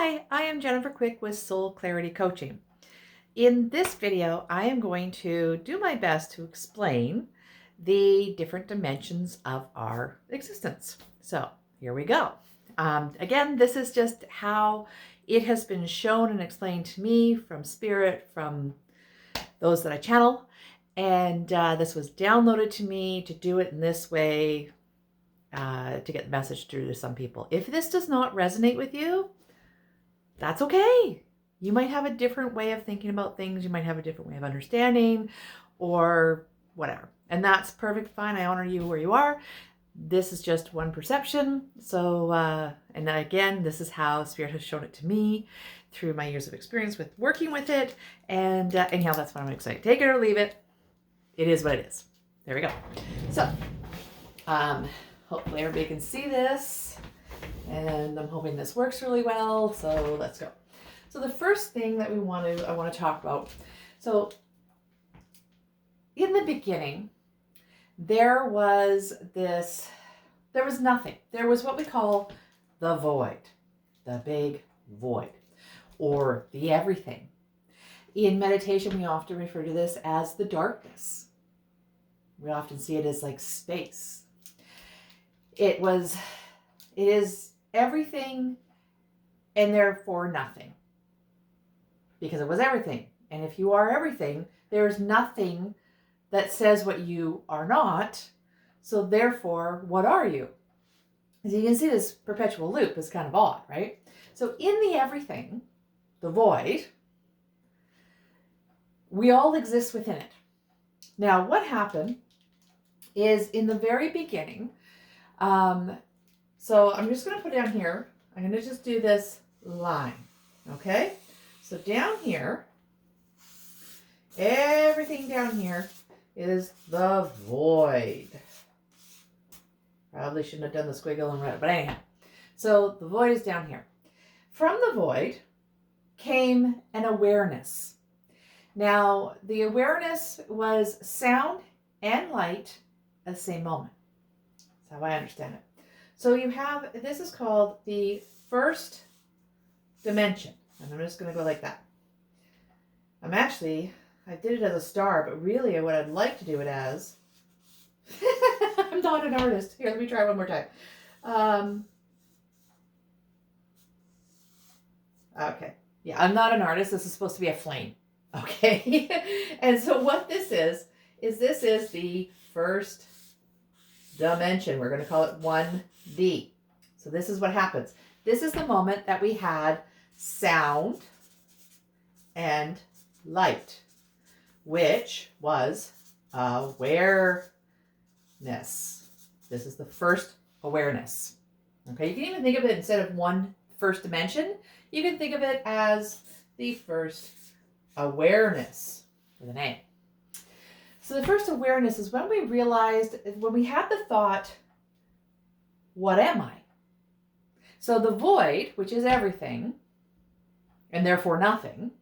Hi, I am Jennifer Quick with Soul Clarity Coaching. In this video, I am going to do my best to explain the different dimensions of our existence. So here we go. Again, this is just how it has been shown and explained to me from Spirit, from those that I channel. And this was downloaded to me to do it in this way to get the message through to some people. If this does not resonate with you, that's okay. You might have a different way of thinking about things. You might have a different way of understanding or whatever. And that's perfect fine. I honor you where you are. This is just one perception. So, and again, this is how Spirit has shown it to me through my years of experience with working with it. And anyhow, that's what I'm excited. Take it or leave it. It is what it is. There we go. So, hopefully everybody can see this. And I'm hoping this works really well. So let's go. So the first thing that I want to talk about. So in the beginning, there was nothing. There was what we call the void, the big void, or the everything. In meditation, we often refer to this as the darkness. We often see it as like space. It is everything and therefore nothing, because it was everything. And if you are everything, there's nothing that says what you are not. So therefore, what are you? As you can see, this perpetual loop is kind of odd, right? So in the everything, the void, we all exist within it. Now, what happened is in the very beginning, so I'm just going to put down here, I'm going to just do this line, okay? So down here, everything down here is the void. Probably shouldn't have done the squiggle and red, but anyhow. So the void is down here. From the void came an awareness. Now, the awareness was sound and light at the same moment. That's how I understand it. So you have, this is called the first dimension. And I'm just going to go like that. I did it as a star, but really what I'd like to do it as, I'm not an artist. Here, let me try one more time. Okay. Yeah, I'm not an artist. This is supposed to be a flame. Okay. And so what this is this is the first dimension. We're going to call it 1D. So this is what happens. This is the moment that we had sound and light, which was awareness. This is the first awareness. Okay, you can even think of it instead of one first dimension, you can think of it as the first awareness with an A. So the first awareness is when we had the thought, what am I? So the void, which is everything, and therefore nothing,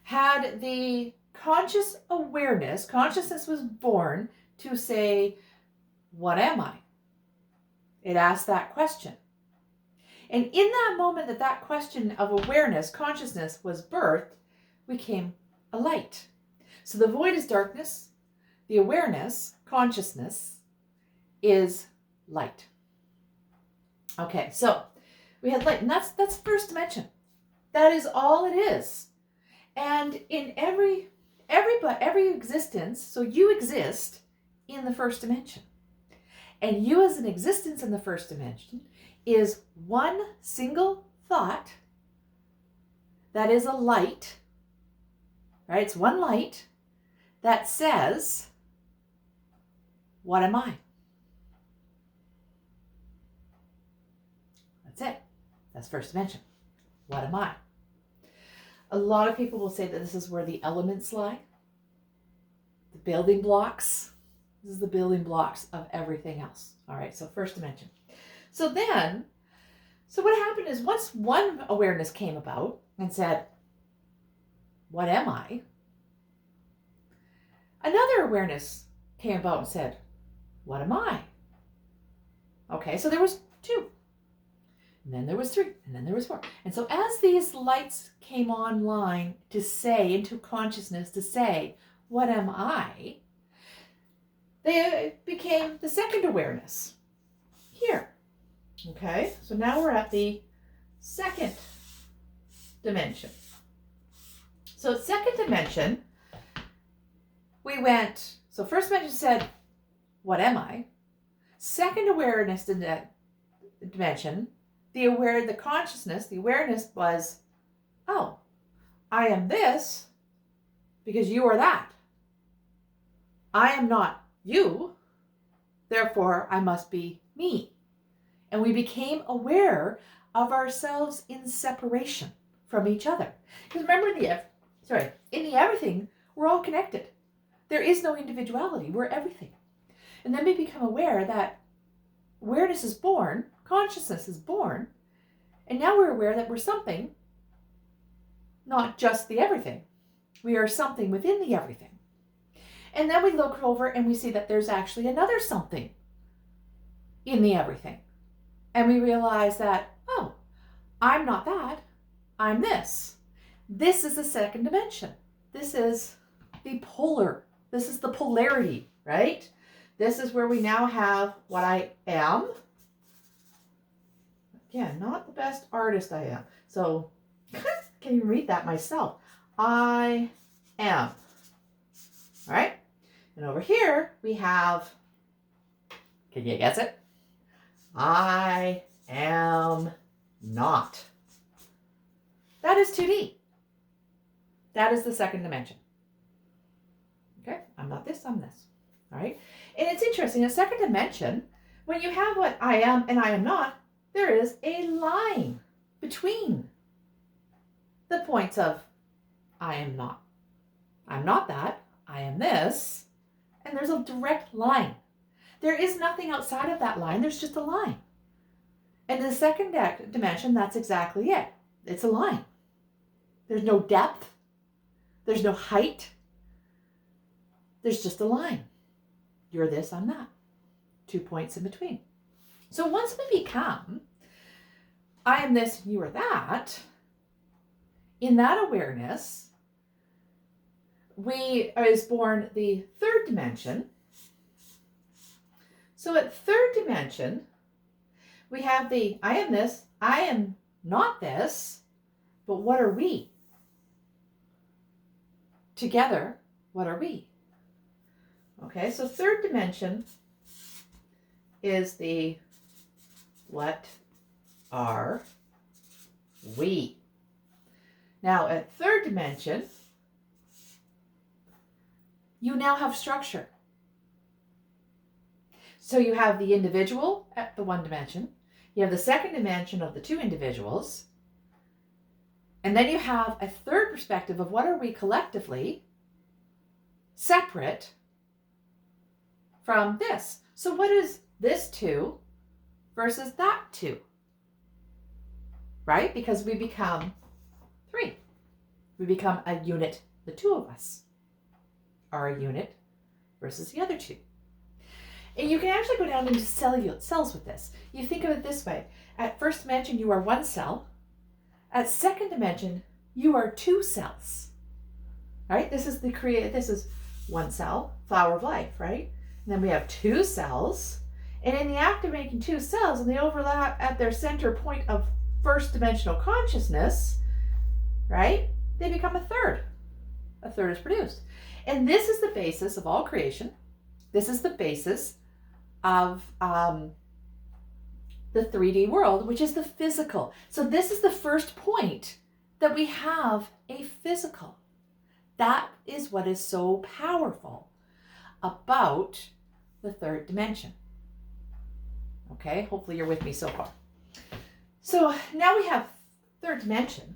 had the conscious awareness, consciousness was born to say, what am I? It asked that question. And in that moment that question of awareness, consciousness was birthed, became a light. So the void is darkness. The awareness, consciousness, is light. Okay, so we had light, and that's first dimension. That is all it is. And in every existence, so you exist in the first dimension. And you as an existence in the first dimension is one single thought that is a light, right? It's one light that says, what am I? That's it. That's first dimension. What am I? A lot of people will say that this is where the elements lie. The building blocks. This is the building blocks of everything else. All right, so first dimension. So what happened is once one awareness came about and said, what am I? Another awareness came about and said, what am I? Okay, so there was two. And then there was 3, and then there was 4. And so as these lights came online to say, into consciousness to say, what am I? They became the second awareness here. Okay, so now we're at the second dimension. So second dimension, we went, so first dimension said, what am I? Second awareness in that dimension, the consciousness, the awareness was, oh, I am this because you are that. I am not you, therefore I must be me. And we became aware of ourselves in separation from each other. Because remember, in the everything, we're all connected. There is no individuality. We're everything. And then we become aware that awareness is born, consciousness is born, and now we're aware that we're something, not just the everything. We are something within the everything. And then we look over and we see that there's actually another something in the everything. And we realize that, oh, I'm not that, I'm this. This is the second dimension. This is the polar. This is the polarity, right? This is where we now have what I am. Again, not the best artist I am. So, can you read that myself? I am. All right? And over here, we have, can you guess it? I am not. That is 2D. That is the second dimension. Okay? I'm not this, I'm this. All right? And it's interesting, in second dimension, when you have what I am and I am not, there is a line between the points of I am not. I'm not that. I am this. And there's a direct line. There is nothing outside of that line. There's just a line. And in the second dimension, that's exactly it. It's a line. There's no depth. There's no height. There's just a line. You're this, I'm that. 2 points in between. So once we become, I am this, you are that, in that awareness, is born the third dimension. So at third dimension, we have the I am this, I am not this, but what are we? Together, what are we? Okay, so third dimension is the what are we? Now at third dimension, you now have structure. So you have the individual at the one dimension, you have the second dimension of the two individuals, and then you have a third perspective of what are we collectively separate from this. So what is this two versus that two? Right? Because we become 3. We become a unit. The 2 of us are a unit versus the other 2. And you can actually go down into cells with this. You think of it this way. At first dimension, you are 1 cell. At second dimension, you are 2 cells. Right? This is 1 cell, flower of life, right? And then we have 2 cells. And in the act of making 2 cells, and they overlap at their center point of first dimensional consciousness, right? They become a third. A third is produced. And this is the basis of all creation. This is the basis of the 3D world, which is the physical. So this is the first point that we have a physical. That is what is so powerful about the third dimension. Okay, hopefully you're with me so far. So now we have third dimension.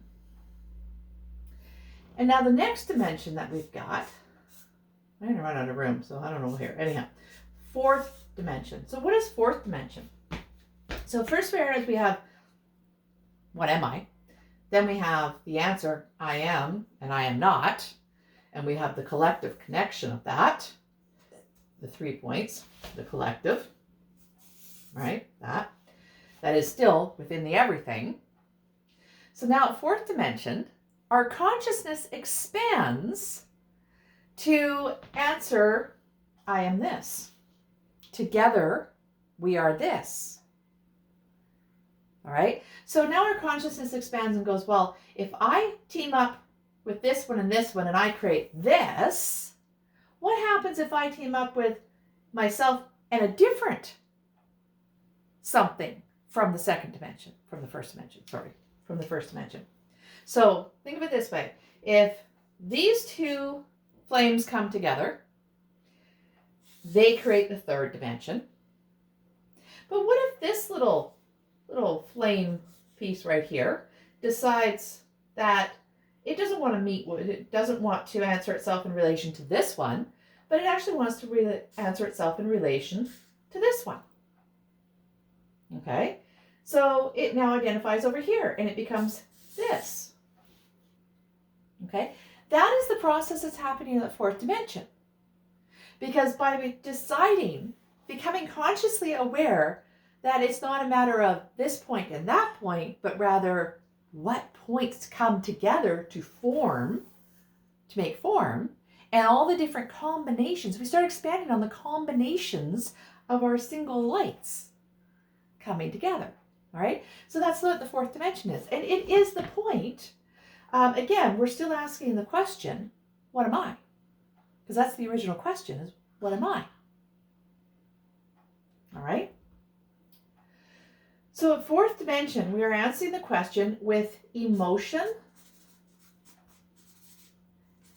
And now the next dimension that we've got, I'm going to run out of room, so I don't know here. Anyhow, fourth dimension. So what is fourth dimension? So first we have, what am I? Then we have the answer, I am and I am not. And we have the collective connection of that. The 3 points, the collective, right? That. that is still within the everything. So now at fourth dimension, our consciousness expands to answer, I am this. Together, we are this. All right? So now our consciousness expands and goes, well, if I team up with this one and I create this, what happens if I team up with myself and a different something from the first dimension? So think of it this way. If these two flames come together, they create the third dimension. But what if this little flame piece right here decides that it doesn't want to answer itself in relation to this one, but it actually wants to answer itself in relation to this one. Okay? So it now identifies over here and it becomes this. Okay? That is the process that's happening in the fourth dimension. Because by becoming consciously aware that it's not a matter of this point and that point, but rather what points come together to make form, and all the different combinations. We start expanding on the combinations of our single lights coming together. All right? So that's what the fourth dimension is. And it is the point. Again, we're still asking the question, what am I? Because that's the original question, is what am I? All right? So at fourth dimension, we are answering the question with emotion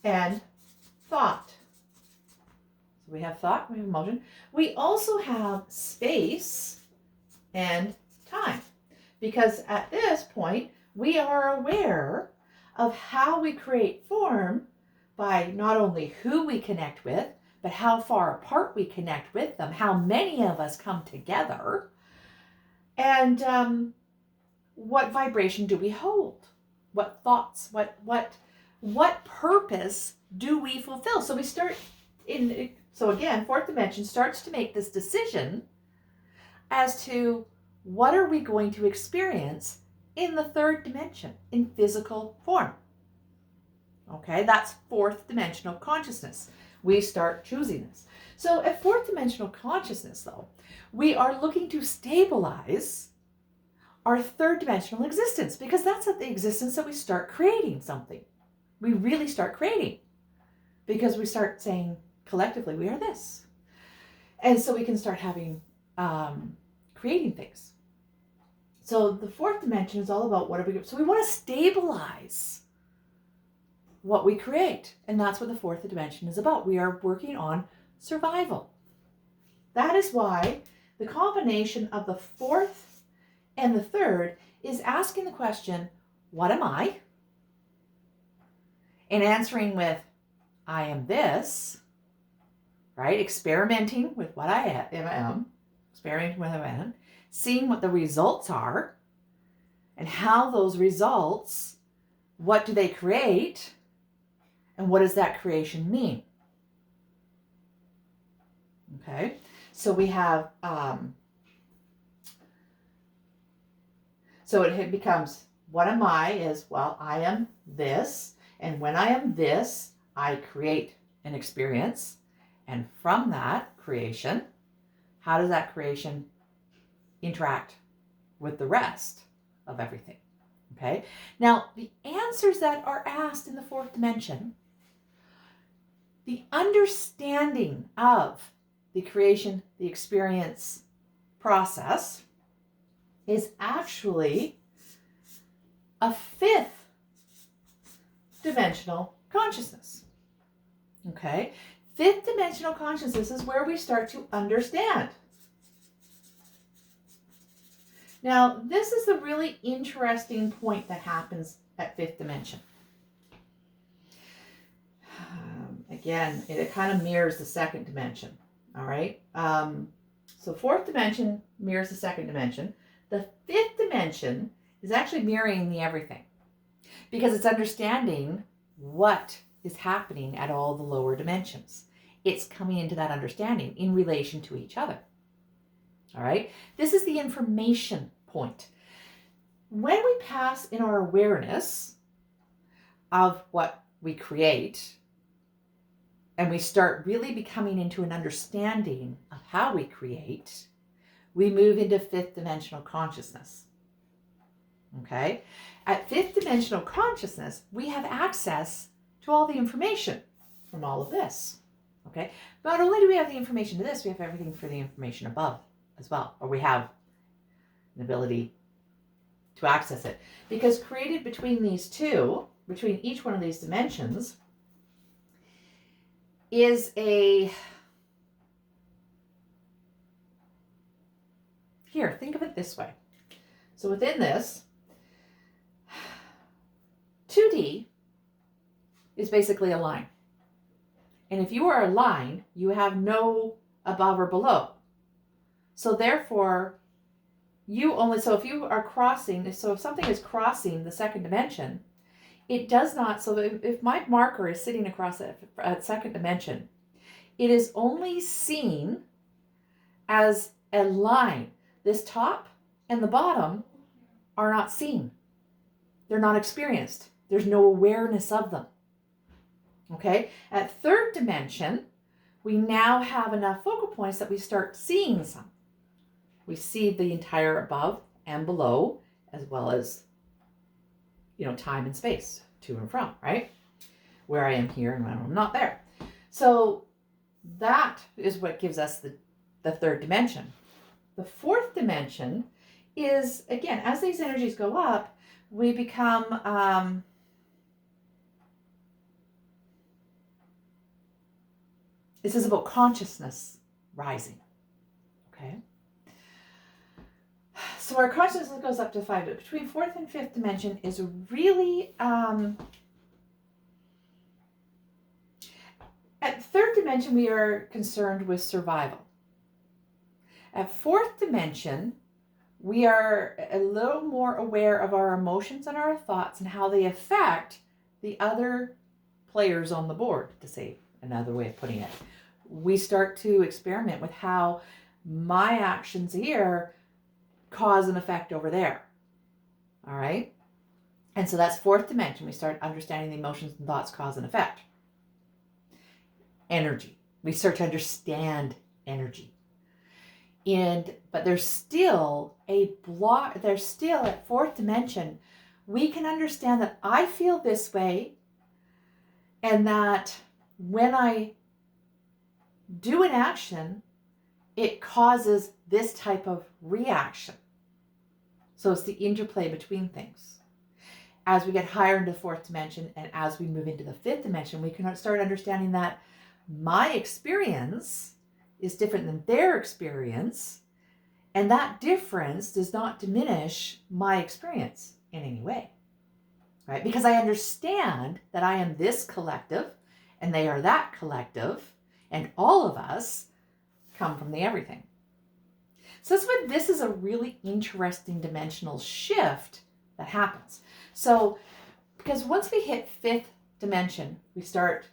and thought. So we have thought, we have emotion. We also have space and time. Because at this point, we are aware of how we create form by not only who we connect with, but how far apart we connect with them, how many of us come together, and what vibration do we hold? What thoughts, what purpose do we fulfill? So we so again, fourth dimension starts to make this decision as to what are we going to experience in the third dimension, in physical form. Okay, that's fourth dimensional consciousness. We start choosing this. So at fourth dimensional consciousness, though, we are looking to stabilize our third dimensional existence, because that's at the existence that we start creating something. We really start creating, because we start saying collectively, we are this. And so we can start having, creating things. So the fourth dimension is all about so we want to stabilize what we create. And that's what the fourth dimension is about. We are working on survival. That is why the combination of the fourth and the third is asking the question, what am I? And answering with, I am this, right? Experimenting with what I am, experimenting with what I am, seeing what the results are, and how those results, what do they create, and what does that creation mean? Okay, so we have, so it becomes, what am I is, well, I am this, and when I am this, I create an experience, and from that creation, how does that creation interact with the rest of everything? Okay, now the answers that are asked in the fourth dimension, the understanding of the creation, the experience process is actually a fifth dimensional consciousness. Okay, fifth dimensional consciousness is where we start to understand. Now, this is the really interesting point that happens at fifth dimension. Again, it kind of mirrors the second dimension. All right. So fourth dimension mirrors the second dimension. The fifth dimension is actually mirroring the everything, because it's understanding what is happening at all the lower dimensions. It's coming into that understanding in relation to each other. All right. This is the information point. When we pass in our awareness of what we create, and we start really becoming into an understanding of how we create, we move into fifth dimensional consciousness. Okay? At fifth dimensional consciousness, we have access to all the information from all of this. Okay? Not only do we have the information to this, we have everything for the information above as well, or we have an ability to access it. Because created between these two, between each one of these dimensions, is here, think of it this way. So within this, 2D is basically a line. And if you are a line, you have no above or below. So therefore, if you are crossing, if something is crossing the second dimension, it does not, so if my marker is sitting across at second dimension, it is only seen as a line. This top and the bottom are not seen. They're not experienced. There's no awareness of them. Okay? At third dimension, we now have enough focal points that we start seeing some. We see the entire above and below, as well as, time and space to and from, right? Where I am here and when I'm not there. So that is what gives us the third dimension. The fourth dimension is, again, as these energies go up, we become this is about consciousness rising. Okay? So our consciousness goes up to 5. Between fourth and fifth dimension is really at third dimension, we are concerned with survival. At fourth dimension, we are a little more aware of our emotions and our thoughts and how they affect the other players on the board, to say another way of putting it. We start to experiment with how my actions here cause and effect over there. All right? And so that's fourth dimension. We start understanding the emotions and thoughts cause and effect. Energy. We start to understand energy. But there's still a block. There's still at fourth dimension, we can understand that I feel this way, and that when I do an action, it causes this type of reaction. So it's the interplay between things. As we get higher into fourth dimension and as we move into the fifth dimension, we can start understanding that my experience is different than their experience, and that difference does not diminish my experience in any way, right? Because I understand that I am this collective and they are that collective, and all of us come from the everything. So this is a really interesting dimensional shift that happens. So, because once we hit fifth dimension, we start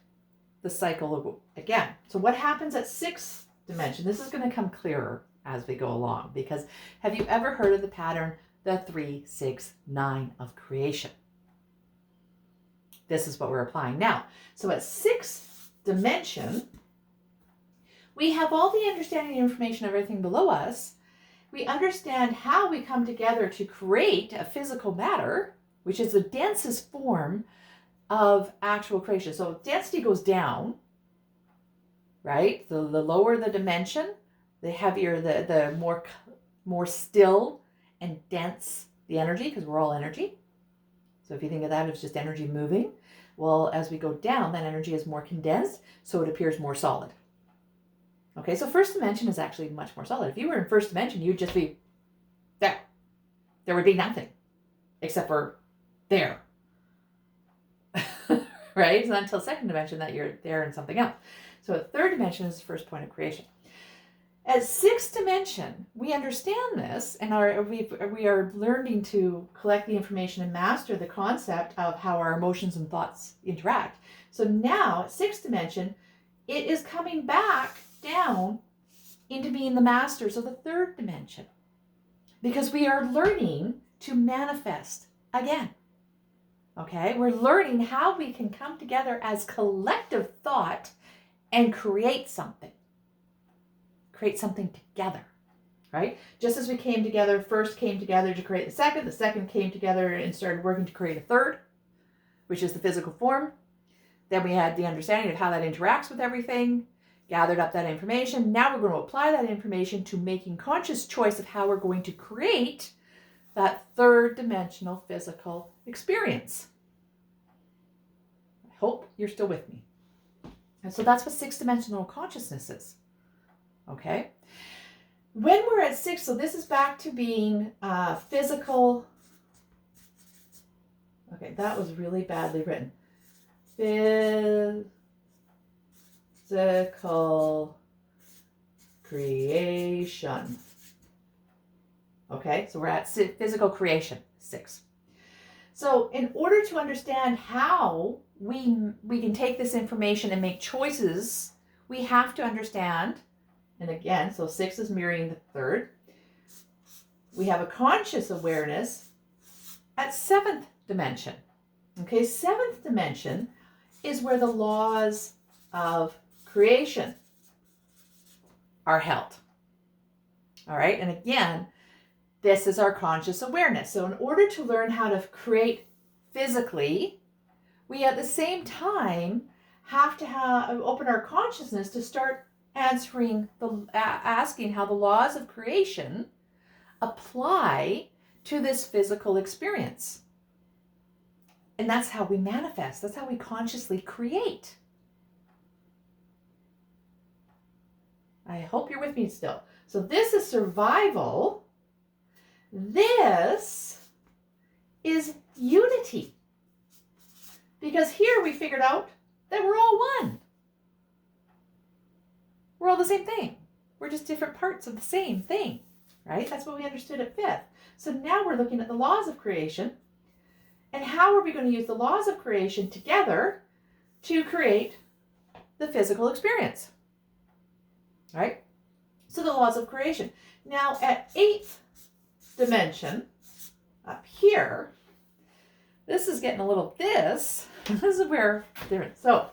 the cycle again. So what happens at sixth dimension? This is going to come clearer as we go along, because have you ever heard of the pattern, the 3, 6, 9 of creation? This is what we're applying now. So at sixth dimension, we have all the understanding and information of everything below us. We understand how we come together to create a physical matter, which is the densest form of actual creation. So density goes down, right? The lower the dimension, the heavier, the more still and dense the energy, because we're all energy. So if you think of that as just energy moving, well, as we go down, that energy is more condensed, so it appears more solid. Okay, so first dimension is actually much more solid. If you were in first dimension, you'd just be there. There would be nothing except for there. Right? It's not until second dimension that you're there in something else. So third dimension is the first point of creation. At sixth dimension, we understand this, and we are learning to collect the information and master the concept of how our emotions and thoughts interact. So now at sixth dimension, it is coming back down into being the masters of the third dimension. because we are learning to manifest again. Okay, we're learning how we can come together as collective thought and create something together, right? Just as we first came together to create the second came together and started working to create a third, which is the physical form. Then we had the understanding of how that interacts with everything, gathered up that information. Now we're going to apply that information to making conscious choice of how we're going to create that third dimensional physical experience. I hope you're still with me. And so that's what sixth dimensional consciousness is. Okay? When we're at 6, so this is back to being physical. Okay, that was really badly written. Physical creation. Okay, so we're at physical creation, 6. So in order to understand how we can take this information and make choices, we have to understand, and again, so 6 is mirroring the third. We have a conscious awareness at 7th dimension. Okay, 7th dimension is where the laws of creation are held. All right, and again, this is our conscious awareness. So in order to learn how to create physically, we at the same time have to open our consciousness to start asking how the laws of creation apply to this physical experience. And that's how we manifest. That's how we consciously create. I hope you're with me still. So this is survival. This is unity. Because here we figured out that we're all one. We're all the same thing. We're just different parts of the same thing, right? That's what we understood at 5th. So now we're looking at the laws of creation. And how are we going to use the laws of creation together to create the physical experience? Right? So the laws of creation. Now at 8th dimension, up here, this is getting a little this is where different. So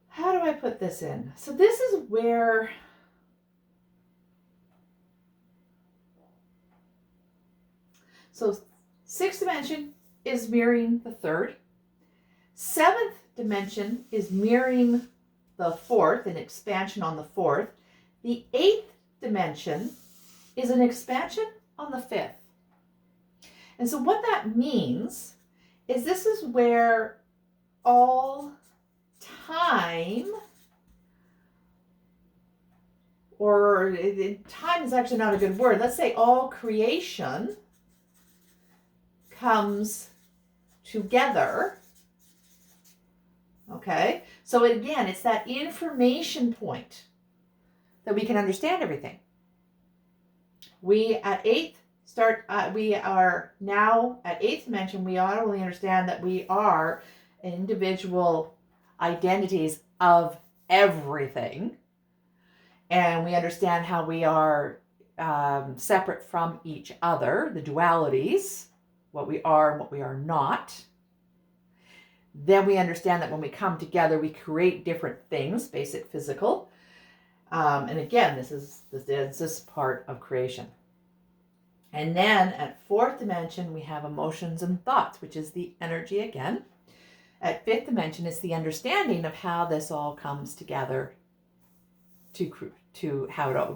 how do I put this in? So this is where so 6th dimension is mirroring the 3rd. 7th dimension is mirroring the 4th, an expansion on the 4th. The 8th dimension is an expansion on the 5th. And so what that means is this is where all time, or time is actually not a good word. Let's say all creation comes together. Okay, so again, it's that information point that we can understand everything. We at 8th we are now at 8th dimension. We not only understand that we are individual identities of everything, and we understand how we are separate from each other, the dualities, what we are and what we are not. Then we understand that when we come together, we create different things, basic physical. And again, this is this part of creation. And then at 4th dimension, we have emotions and thoughts, which is the energy again. At 5th dimension, it's the understanding of how this all comes together to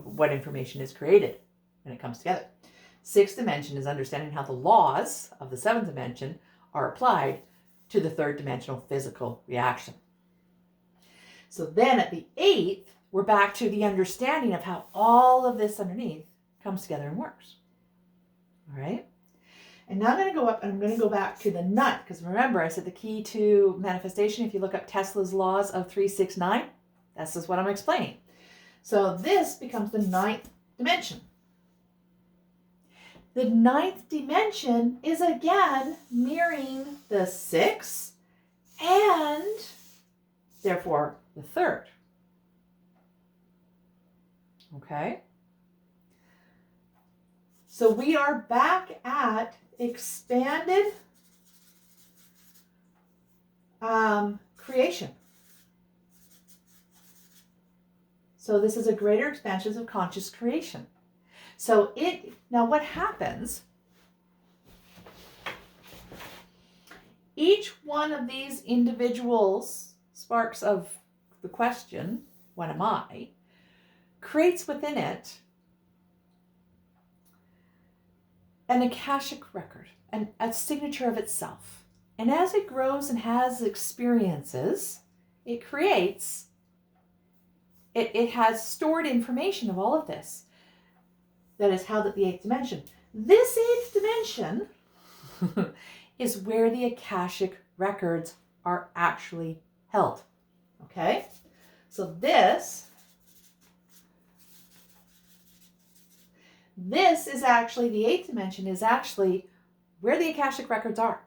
what information is created when it comes together. 6th dimension is understanding how the laws of the 7th dimension are applied to the 3rd dimensional physical reaction. So then at the 8th, we're back to the understanding of how all of this underneath comes together and works. All right? And now I'm going to go up and I'm going to go back to the 9th, because remember I said the key to manifestation, if you look up Tesla's laws of 369, this is what I'm explaining. So this becomes the 9th dimension. The 9th dimension is again mirroring the 6th and therefore the 3rd. Okay? So we are back at expanded creation. So this is a greater expansion of conscious creation. So now what happens, each one of these individuals, sparks of the question, what am I, creates within it an Akashic record, and a signature of itself. And as it grows and has experiences, it creates, it has stored information of all of this that is held at the 8th dimension. This 8th dimension is where the Akashic records are actually held. Okay? So this is actually, the 8th dimension is actually where the Akashic records are.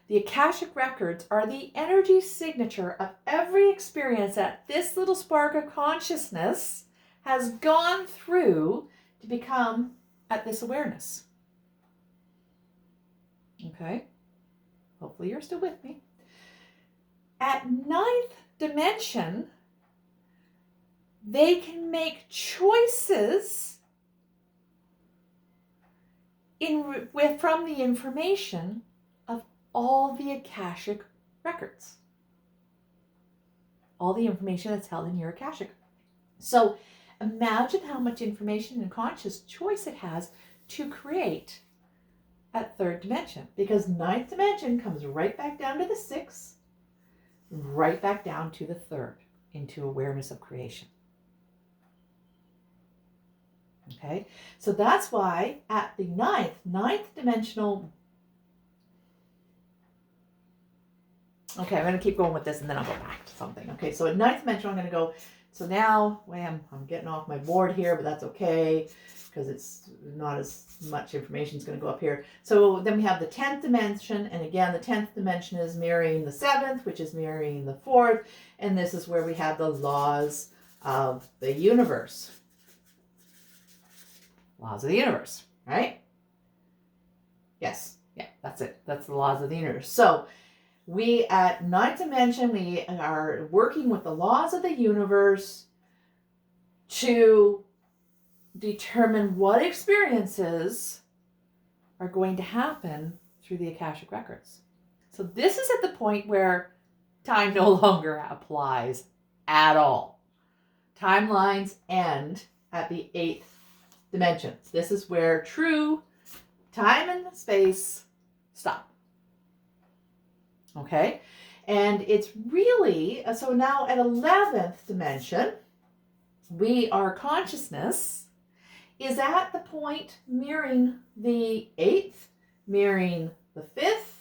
The Akashic records are the energy signature of every experience that this little spark of consciousness has gone through to become at this awareness. Okay? Hopefully you're still with me. At 9th dimension, they can make choices from the information of all the Akashic records. All the information that's held in your Akashic. So imagine how much information and conscious choice it has to create at 3rd dimension. Because 9th dimension comes right back down to the 6th, right back down to the 3rd, into awareness of creation. Okay, so that's why at the ninth dimensional. Okay, I'm going to keep going with this and then I'll go back to something. Okay, so at 9th dimension, I'm going to go. So now, I'm getting off my board here, but that's okay because it's not as much information is going to go up here. So then we have the 10th dimension, and again, the 10th dimension is mirroring the 7th, which is mirroring the 4th, and this is where we have the laws of the universe. Laws of the universe, right? Yes, yeah, that's it. That's the laws of the universe. So we at 9th dimension, we are working with the laws of the universe to determine what experiences are going to happen through the Akashic records. So this is at the point where time no longer applies at all. Timelines end at the 8th dimension. This is where true time and space stop. Okay? And it's really, so now at 11th dimension, our consciousness is at the point mirroring the 8th, mirroring the 5th,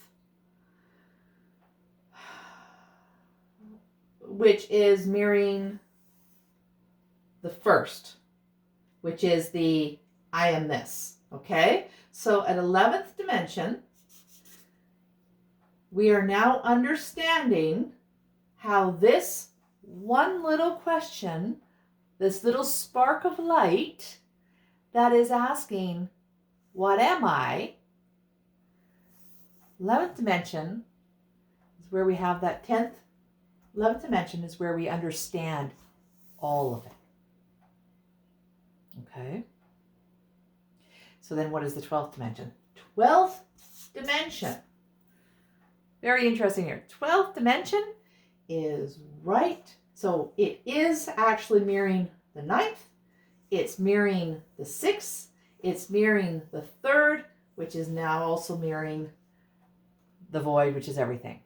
which is mirroring the 1st, which is the I am this. Okay? So at 11th dimension, we are now understanding how this one little question, this little spark of light that is asking, what am I? 11th dimension is where we have that 11th dimension is where we understand all of it. Okay. So then what is the 12th dimension? 12th dimension. Very interesting here. 12th dimension is right. So it is actually mirroring the 9th. It's mirroring the 6th. It's mirroring the 3rd, which is now also mirroring the void, which is everything.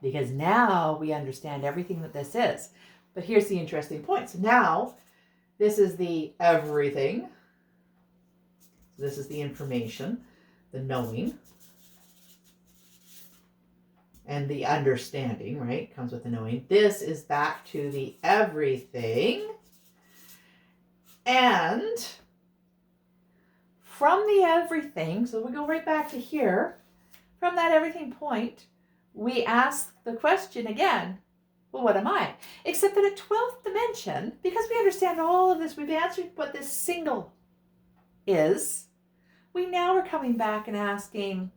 Because now we understand everything that this is. But here's the interesting point. So now this is the everything. This is the information, the knowing, and the understanding, right? Comes with the knowing. This is back to the everything. And from the everything, so we go right back to here, from that everything point, we ask the question again, well, what am I? Except that at 12th dimension, because we understand all of this, we've answered what this single is, we now are coming back and asking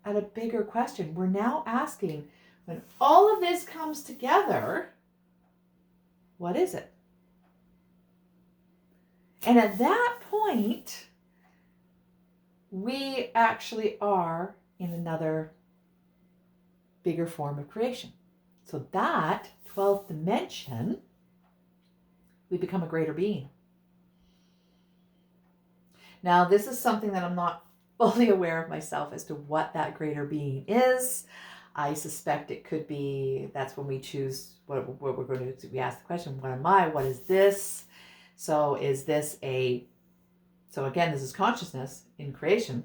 at a bigger question. We're now asking, when all of this comes together, what is it? And at that point, we actually are in another bigger form of creation. So that 12th dimension, we become a greater being. Now, this is something that I'm not fully aware of myself as to what that greater being is. I suspect it could be, that's when we choose what we're going to do. We ask the question, what am I? What is this? So is this so again, this is consciousness in creation.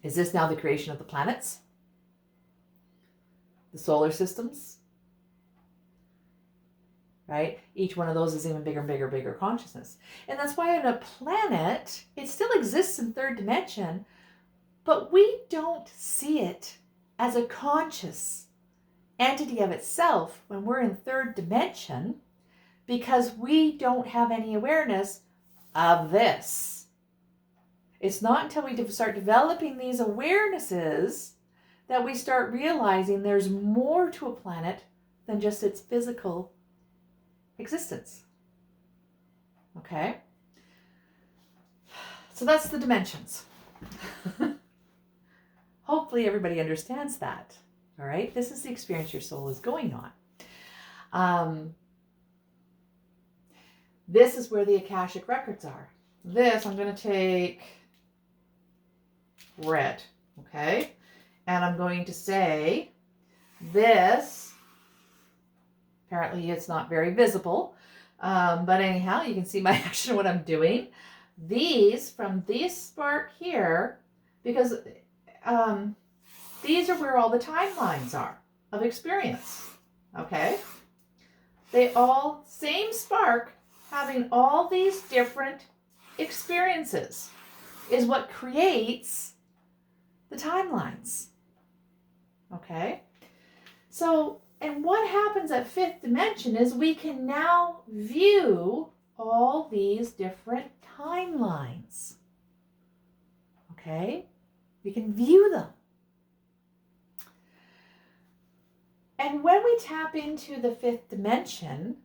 Is this now the creation of the planets? The solar systems? Right? Each one of those is even bigger and bigger, bigger consciousness. And that's why on a planet, it still exists in third dimension, but we don't see it as a conscious entity of itself when we're in third dimension, because we don't have any awareness of this. It's not until we start developing these awarenesses that we start realizing there's more to a planet than just its physical existence. Okay? So that's the dimensions. Hopefully everybody understands that. All right? This is the experience your soul is going on. This is where the Akashic records are. This, I'm going to take red, okay? And I'm going to say this, apparently it's not very visible, but anyhow, you can see my action, what I'm doing. These, from this spark here, because these are where all the timelines are of experience, okay? They all, same spark, having all these different experiences is what creates the timelines. Okay? So, and what happens at fifth dimension is we can now view all these different timelines. Okay? We can view them. And when we tap into the fifth dimension,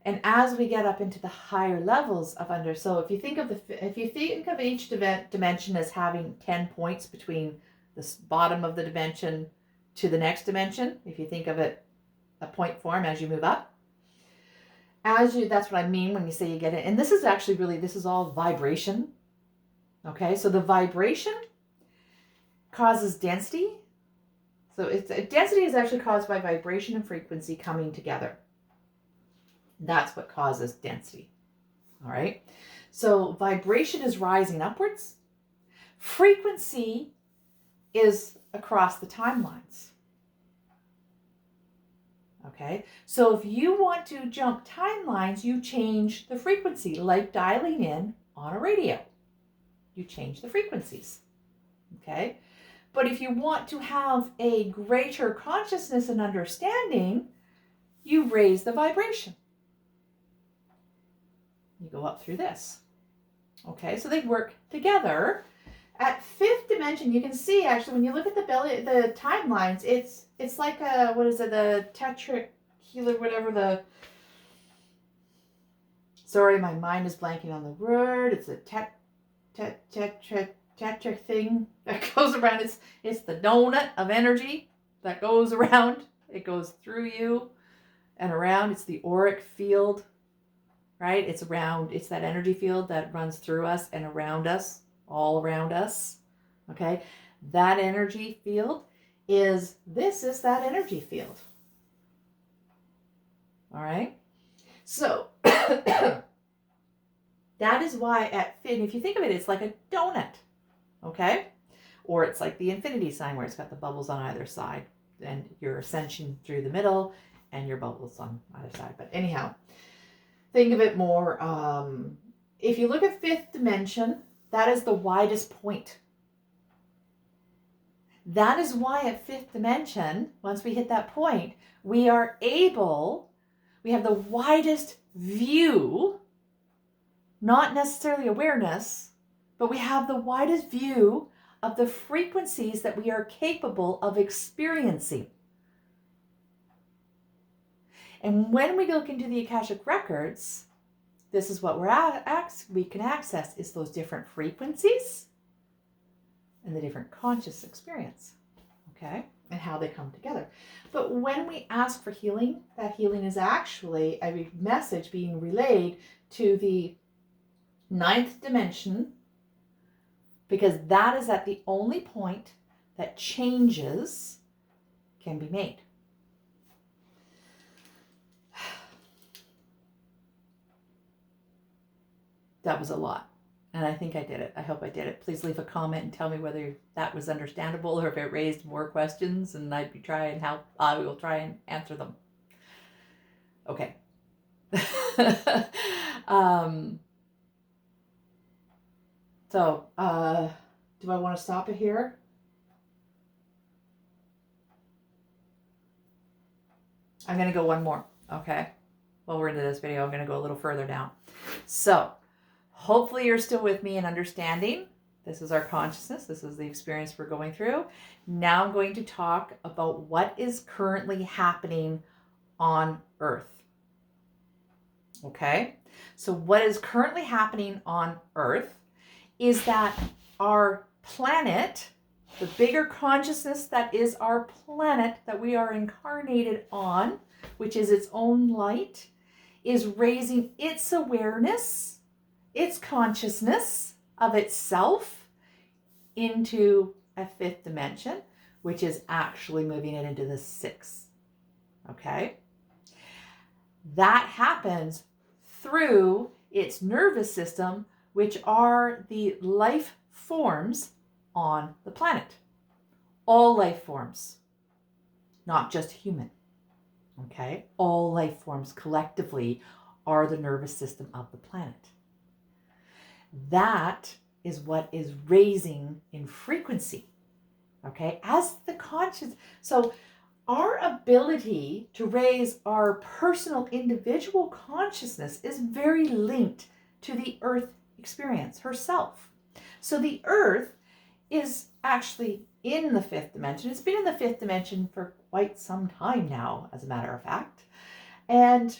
and as we get up into the higher levels of so if you think of each dimension as having 10 points between the bottom of the dimension to the next dimension, if you think of it a point form as you move up, that's what I mean when you say you get it. And this is actually really, this is all vibration. Okay, so the vibration causes density. So density is actually caused by vibration and frequency coming together. That's what causes density. All right. So vibration is rising upwards. Frequency is across the timelines. Okay. So if you want to jump timelines, you change the frequency, like dialing in on a radio. You change the frequencies. Okay. But if you want to have a greater consciousness and understanding, you raise the vibration. You go up through this. Okay, so they work together. At fifth dimension, you can see actually when you look at the timelines, it's like a, what is it, the tetrahedral, whatever sorry, my mind is blanking on the word. It's a tetra thing that goes around. It's the donut of energy that goes around. It goes through you and around. It's the auric field. Right? It's that energy field that runs through us and around us, all around us. Okay? That energy field is that energy field. All right? So, that is why if you think of it, it's like a donut. Okay? Or it's like the infinity sign where it's got the bubbles on either side and your ascension through the middle and your bubbles on either side. But anyhow, think of it more, if you look at fifth dimension, that is the widest point. That is why at fifth dimension, once we hit that point, we have the widest view, not necessarily awareness, but we have the widest view of the frequencies that we are capable of experiencing. And when we look into the Akashic Records, this is what we can access is those different frequencies and the different conscious experience, okay, and how they come together. But when we ask for healing, that healing is actually a message being relayed to the ninth dimension, because that is at the only point that changes can be made. That was a lot. And I think I did it. I hope I did it. Please leave a comment and tell me whether that was understandable or if it raised more questions, and I will try and answer them. Okay. So, do I want to stop it here? I'm going to go one more. Okay. While we're into this video, I'm going to go a little further down. So, hopefully you're still with me in understanding. This is our consciousness. This is the experience we're going through. Now I'm going to talk about what is currently happening on Earth. Okay? So what is currently happening on Earth is that our planet, the bigger consciousness that is our planet that we are incarnated on, which is its own light, is raising its awareness, its consciousness of itself into a fifth dimension, which is actually moving it into the sixth. Okay? That happens through its nervous system, which are the life forms on the planet. All life forms, not just human. Okay? All life forms collectively are the nervous system of the planet. That is what is raising in frequency. Okay? As the conscious. So our ability to raise our personal individual consciousness is very linked to the Earth experience herself. So the Earth is actually in the fifth dimension. It's been in the fifth dimension for quite some time now, as a matter of fact. And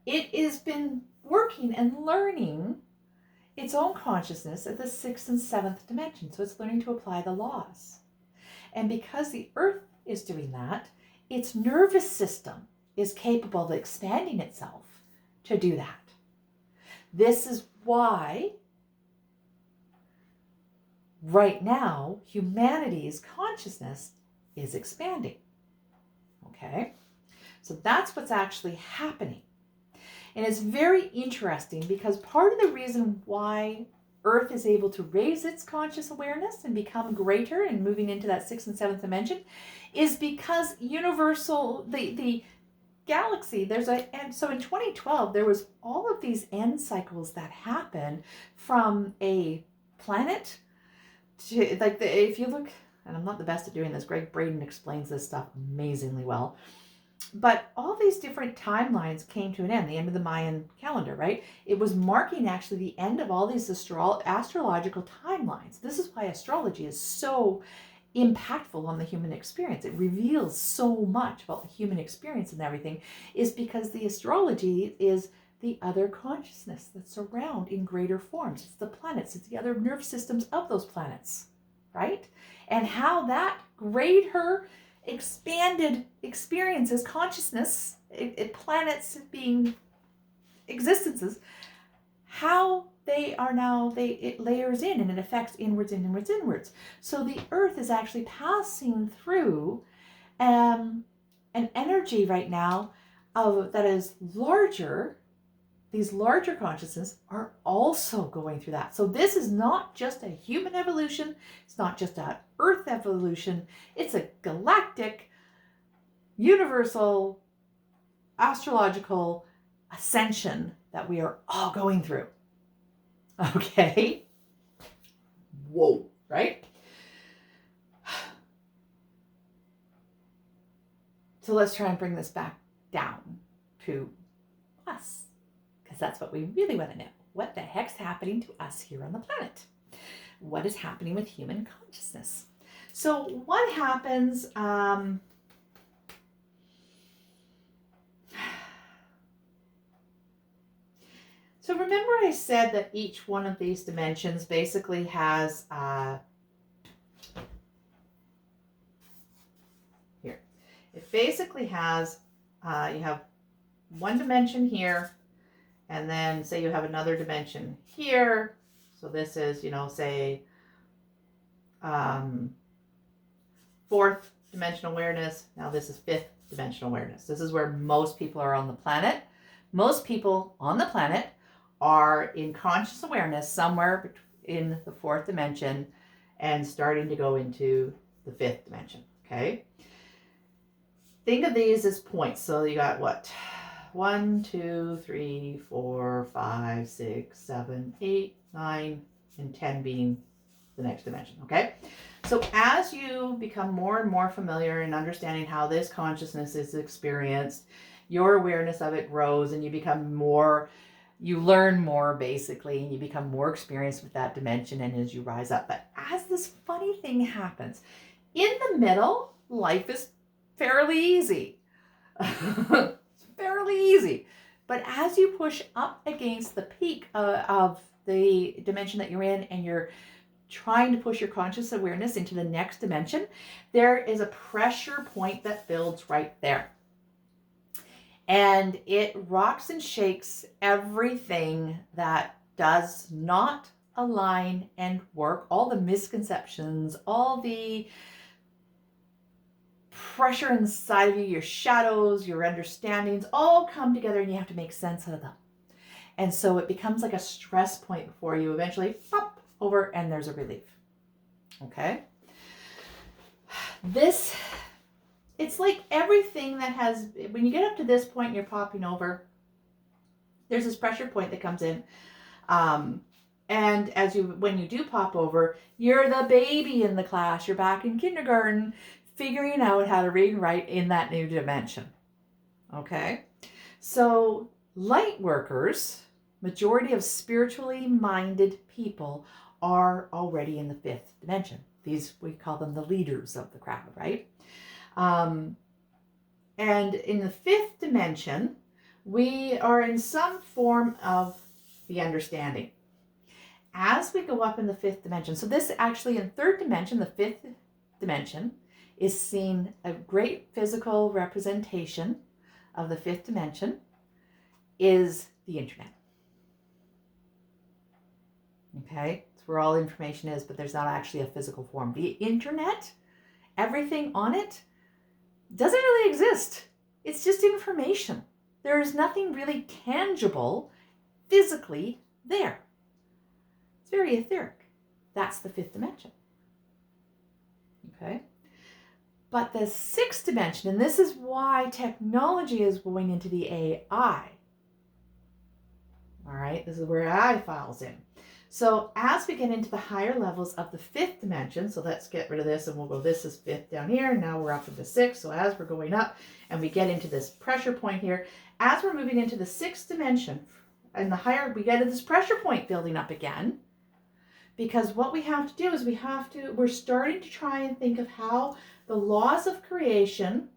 it has been working and learning its own consciousness at the sixth and seventh dimension. So it's learning to apply the laws. And because the Earth is doing that, its nervous system is capable of expanding itself to do that. This is why right now humanity's consciousness is expanding. Okay? So that's what's actually happening. And it's very interesting because part of the reason why Earth is able to raise its conscious awareness and become greater and moving into that sixth and seventh dimension is because the galaxy, and so in 2012, there was all of these end cycles that happen from a planet to, if you look, and I'm not the best at doing this, Greg Braden explains this stuff amazingly well. But all these different timelines came to an end, the end of the Mayan calendar, right? It was marking actually the end of all these astrological timelines. This is why astrology is so impactful on the human experience. It reveals so much about the human experience and everything, is because the astrology is the other consciousness that's around in greater forms. It's the planets, it's the other nerve systems of those planets, right? And how that greater expanded experiences, consciousness, planets being existences, how they are now, it layers in and it affects inwards. So the Earth is actually passing through an energy right now that is larger. These larger consciousness are also going through that. So this is not just a human evolution. It's not just an Earth evolution. It's a galactic, universal, astrological ascension that we are all going through. Okay? Whoa, right? So let's try and bring this back down to us, because that's what we really want to know. What the heck's happening to us here on the planet? What is happening with human consciousness? So what happens, so remember I said that each one of these dimensions basically has, here, it basically has, you have one dimension here, and then say you have another dimension here. So this is, say, fourth dimensional awareness. Now this is fifth dimensional awareness. This is where most people are on the planet. Most people on the planet are in conscious awareness somewhere in the fourth dimension and starting to go into the fifth dimension, okay? Think of these as points. So you got what? 1, 2, 3, 4, 5, 6, 7, 8, 9, and 10 being the next dimension, okay? So as you become more and more familiar in understanding how this consciousness is experienced, your awareness of it grows and you become more, you learn more basically, and you become more experienced with that dimension and as you rise up. But as this funny thing happens, in the middle, life is fairly easy. It's fairly easy. But as you push up against the peak of the dimension that you're in and you're trying to push your conscious awareness into the next dimension, there is a pressure point that builds right there. And it rocks and shakes everything that does not align and work, all the misconceptions, all the pressure inside of you, your shadows, your understandings, all come together and you have to make sense of them. And so it becomes like a stress point before you eventually pop over and there's a relief. Okay? It's like everything that has, when you get up to this point and you're popping over, there's this pressure point that comes in. And when you do pop over, you're the baby in the class. You're back in kindergarten, figuring out how to read and write in that new dimension. Okay? So light workers, majority of spiritually minded people are already in the fifth dimension. These, we call them the leaders of the crowd, right? And in the fifth dimension, we are in some form of the understanding. As we go up in the fifth dimension, so this actually in third dimension, the fifth dimension, is seen a great physical representation of the fifth dimension is the internet. Okay, it's where all information is, but there's not actually a physical form. The internet, everything on it, doesn't really exist. It's just information. There is nothing really tangible physically there. It's very etheric. That's the fifth dimension. Okay? But the sixth dimension, and this is why technology is going into the AI. All right, this is where AI files in. So as we get into the higher levels of the fifth dimension, so let's get rid of this and we'll go, this is fifth down here, and now we're up into sixth. So as we're going up and we get into this pressure point here, as we're moving into the sixth dimension, and the higher we get to this pressure point building up again, because what we have to do is we're starting to try and think of how the laws of creation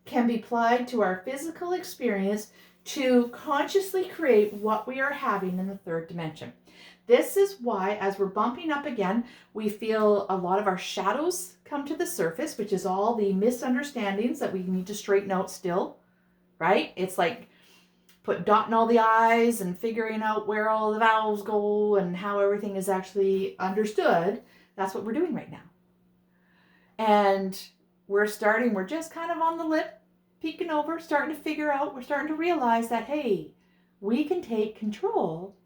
can be applied to our physical experience to consciously create what we are having in the third dimension. This is why, as we're bumping up again, we feel a lot of our shadows come to the surface, which is all the misunderstandings that we need to straighten out still, right? It's like dotting all the I's and figuring out where all the vowels go and how everything is actually understood. That's what we're doing right now. And we're just kind of on the lip, peeking over, starting to figure out, we're starting to realize that, hey, we can take control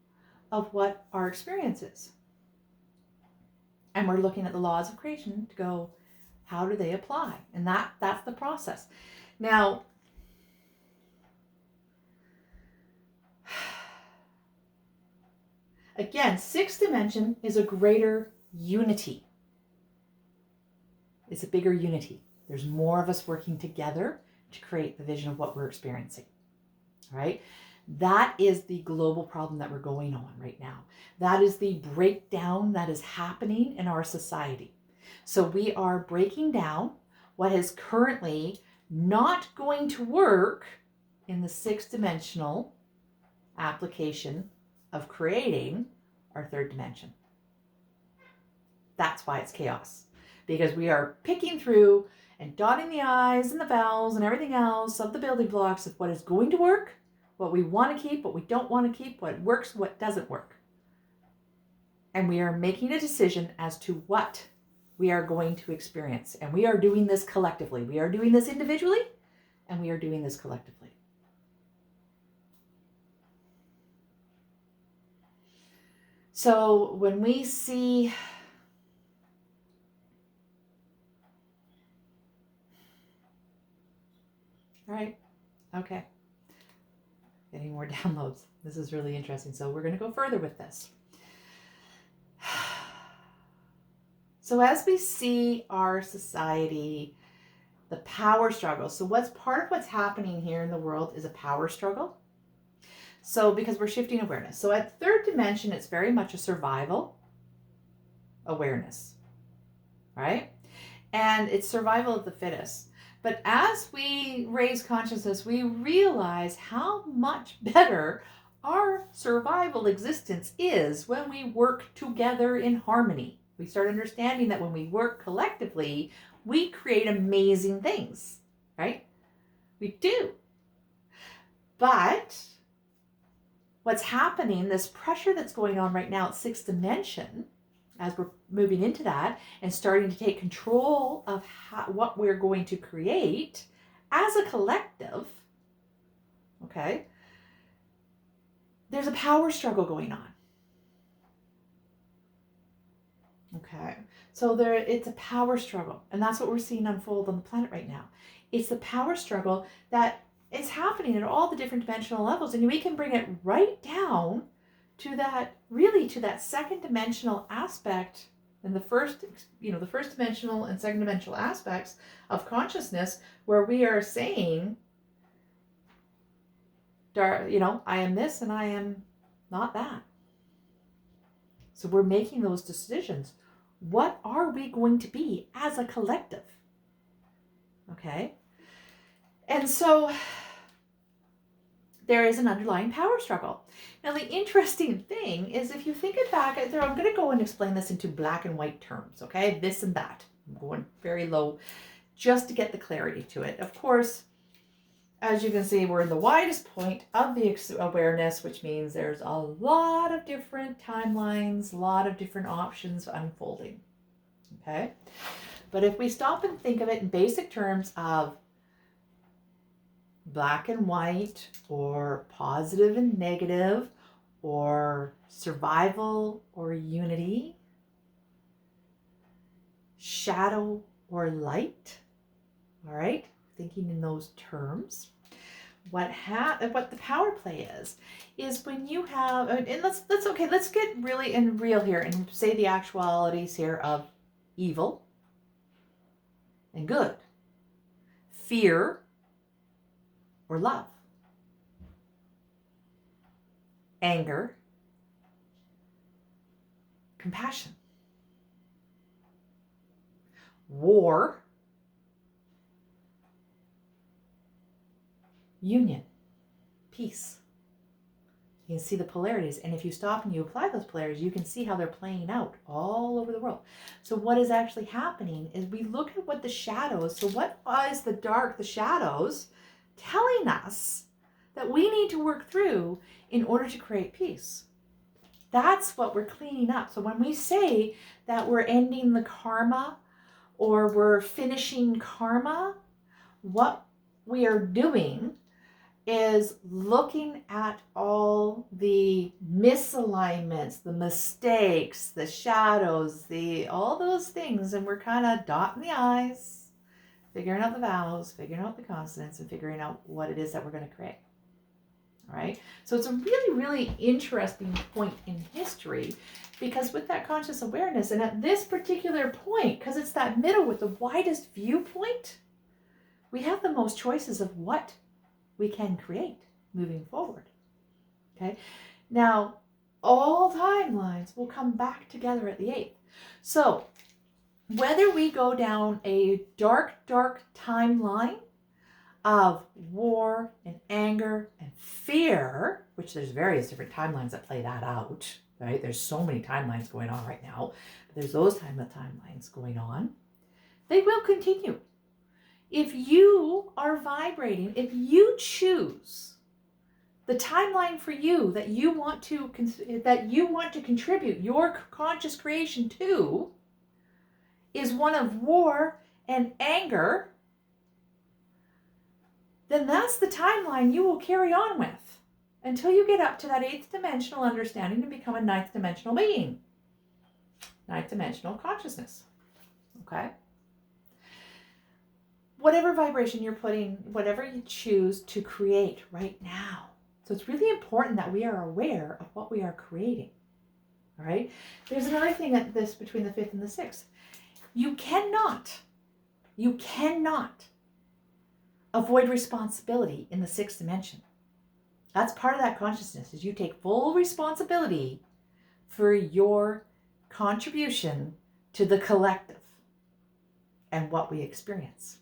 of what our experience is. And we're looking at the laws of creation to go, how do they apply? And that's the process. Now, again, sixth dimension is a greater unity. It's a bigger unity. There's more of us working together to create the vision of what we're experiencing. All right? That is the global problem that we're going on right now. That is the breakdown that is happening in our society. So we are breaking down what is currently not going to work in the 6-dimensional application of creating our 3rd dimension. That's why it's chaos, because we are picking through and dotting the I's and the vowels and everything else of the building blocks of what is going to work, what we want to keep, what we don't want to keep, what works, what doesn't work. And we are making a decision as to what we are going to experience. And we are doing this collectively. We are doing this individually, and we are doing this collectively. So when we see all right, okay. Getting more downloads. This is really interesting. So we're going to go further with this. So as we see our society, the power struggle. So part of what's happening here in the world is a power struggle. So because we're shifting awareness. So at 3rd dimension, it's very much a survival awareness, right? And it's survival of the fittest. But as we raise consciousness, we realize how much better our survival existence is when we work together in harmony. We start understanding that when we work collectively, we create amazing things, right? We do. But what's happening, this pressure that's going on right now at 6th dimension, as we're moving into that and starting to take control of what we're going to create as a collective, okay, there's a power struggle going on. Okay, so it's a power struggle, and that's what we're seeing unfold on the planet right now. It's the power struggle that is happening at all the different dimensional levels, and we can bring it right down to that, really to that 2nd dimensional aspect, and the first dimensional and 2nd dimensional aspects of consciousness, where we are saying, I am this and I am not that. So we're making those decisions. What are we going to be as a collective? Okay. And so there is an underlying power struggle. Now, the interesting thing is, if you think it back, I'm going to go and explain this into black and white terms, okay? This and that. I'm going very low just to get the clarity to it. Of course, as you can see, we're in the widest point of the awareness, which means there's a lot of different timelines, a lot of different options unfolding, okay? But if we stop and think of it in basic terms of black and white, or positive and negative, or survival or unity, shadow or light, all right, thinking in those terms, what the power play is when you have, and let's get really and real here and say the actualities here of evil and good, fear or love, anger, compassion, war, union, peace. You can see the polarities, and if you stop and you apply those polarities, you can see how they're playing out all over the world. So what is actually happening is we look at what the shadows, so what is the dark, the shadows, telling us that we need to work through in order to create peace. That's what we're cleaning up. So when we say that we're ending the karma or we're finishing karma, what we are doing is looking at all the misalignments, the mistakes, the shadows, all those things, and we're kind of dotting the I's, figuring out the vowels, figuring out the consonants, and figuring out what it is that we're going to create. All right? So it's a really, really interesting point in history, because with that conscious awareness, and at this particular point, because it's that middle with the widest viewpoint, we have the most choices of what we can create moving forward. Okay. Now, all timelines will come back together at the 8th. So whether we go down a dark, dark timeline of war and anger and fear, which there's various different timelines that play that out, right? There's so many timelines going on right now. But there's those timelines going on. They will continue. If you are vibrating, if you choose the timeline for you that you want to contribute your conscious creation to is one of war and anger, then that's the timeline you will carry on with until you get up to that 8th dimensional understanding and become a 9th dimensional being. 9th dimensional consciousness. Okay? Whatever vibration you're putting, whatever you choose to create right now. So it's really important that we are aware of what we are creating. All right? There's another thing that this between the 5th and the 6th. You cannot avoid responsibility in the 6th dimension. That's part of that consciousness, is you take full responsibility for your contribution to the collective and what we experience.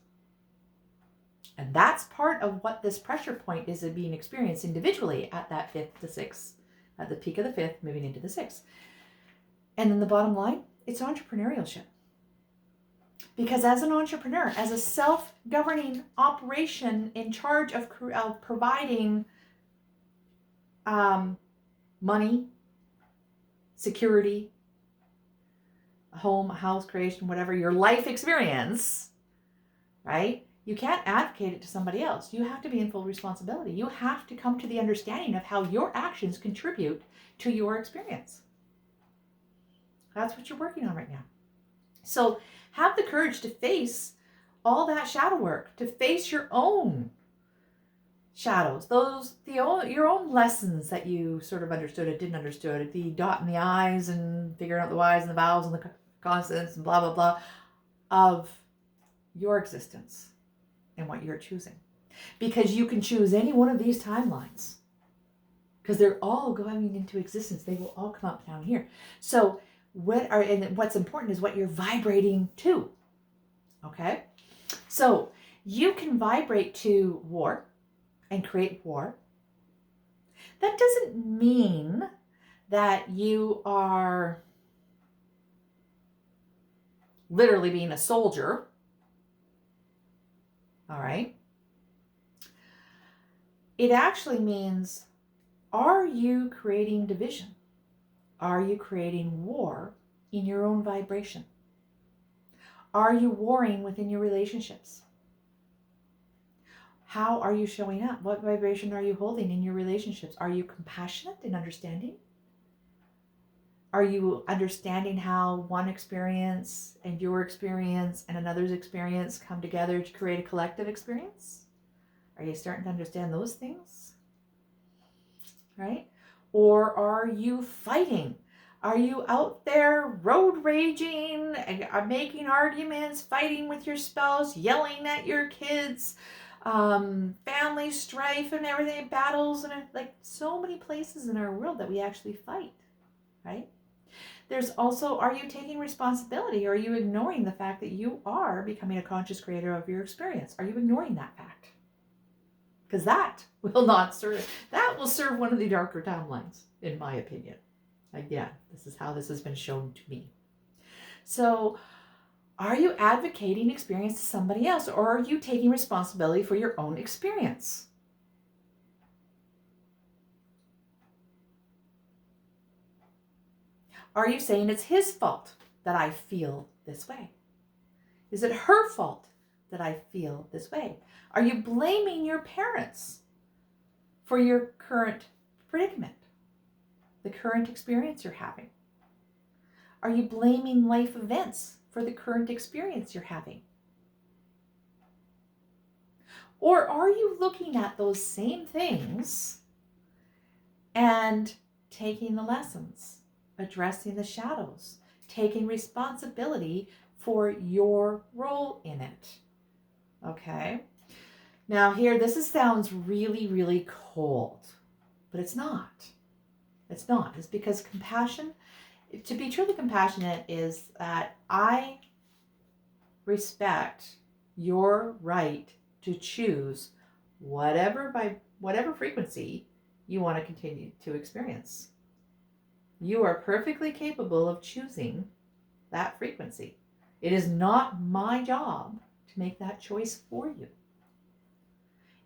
And that's part of what this pressure point is being experienced individually at that 5th to 6th, at the peak of the 5th, moving into the 6th. And then the bottom line, it's entrepreneurship. Because as an entrepreneur, as a self-governing operation in charge of providing money, security, a home, a house, creation, whatever, your life experience, right? You can't advocate it to somebody else. You have to be in full responsibility. You have to come to the understanding of how your actions contribute to your experience. That's what you're working on right now. So have the courage to face all that shadow work, to face your own shadows, your own lessons that you sort of understood and didn't understood, the dot in the I's and figuring out the Y's and the vowels and the consonants and blah, blah, blah of your existence and what you're choosing. Because you can choose any one of these timelines because they're all going into existence. They will all come up down here. So what's important is what you're vibrating to. Okay? So you can vibrate to war and create war. That doesn't mean that you are literally being a soldier. All right? It actually means, are you creating division? Are you creating war in your own vibration? Are you warring within your relationships? How are you showing up? What vibration are you holding in your relationships? Are you compassionate and understanding? Are you understanding how one experience and your experience and another's experience come together to create a collective experience? Are you starting to understand those things? Right? Or are you fighting? Are you out there road raging, making arguments, fighting with your spouse, yelling at your kids, family strife and everything, battles, and like so many places in our world that we actually fight, right? There's also, are you taking responsibility? Or are you ignoring the fact that you are becoming a conscious creator of your experience? Are you ignoring that fact? Because that will not serve, that will serve one of the darker timelines, in my opinion. Again, this is how this has been shown to me. So, are you advocating experience to somebody else, or are you taking responsibility for your own experience? Are you saying it's his fault that I feel this way? Is it her fault that I feel this way? Are you blaming your parents for your current predicament, the current experience you're having? Are you blaming life events for the current experience you're having? Or are you looking at those same things and taking the lessons, addressing the shadows, taking responsibility for your role in it? Okay? Now here, sounds really, really cold, but it's not. It's not. It's because compassion, to be truly compassionate, is that I respect your right to choose whatever frequency you want to continue to experience. You are perfectly capable of choosing that frequency. It is not my job to make that choice for you.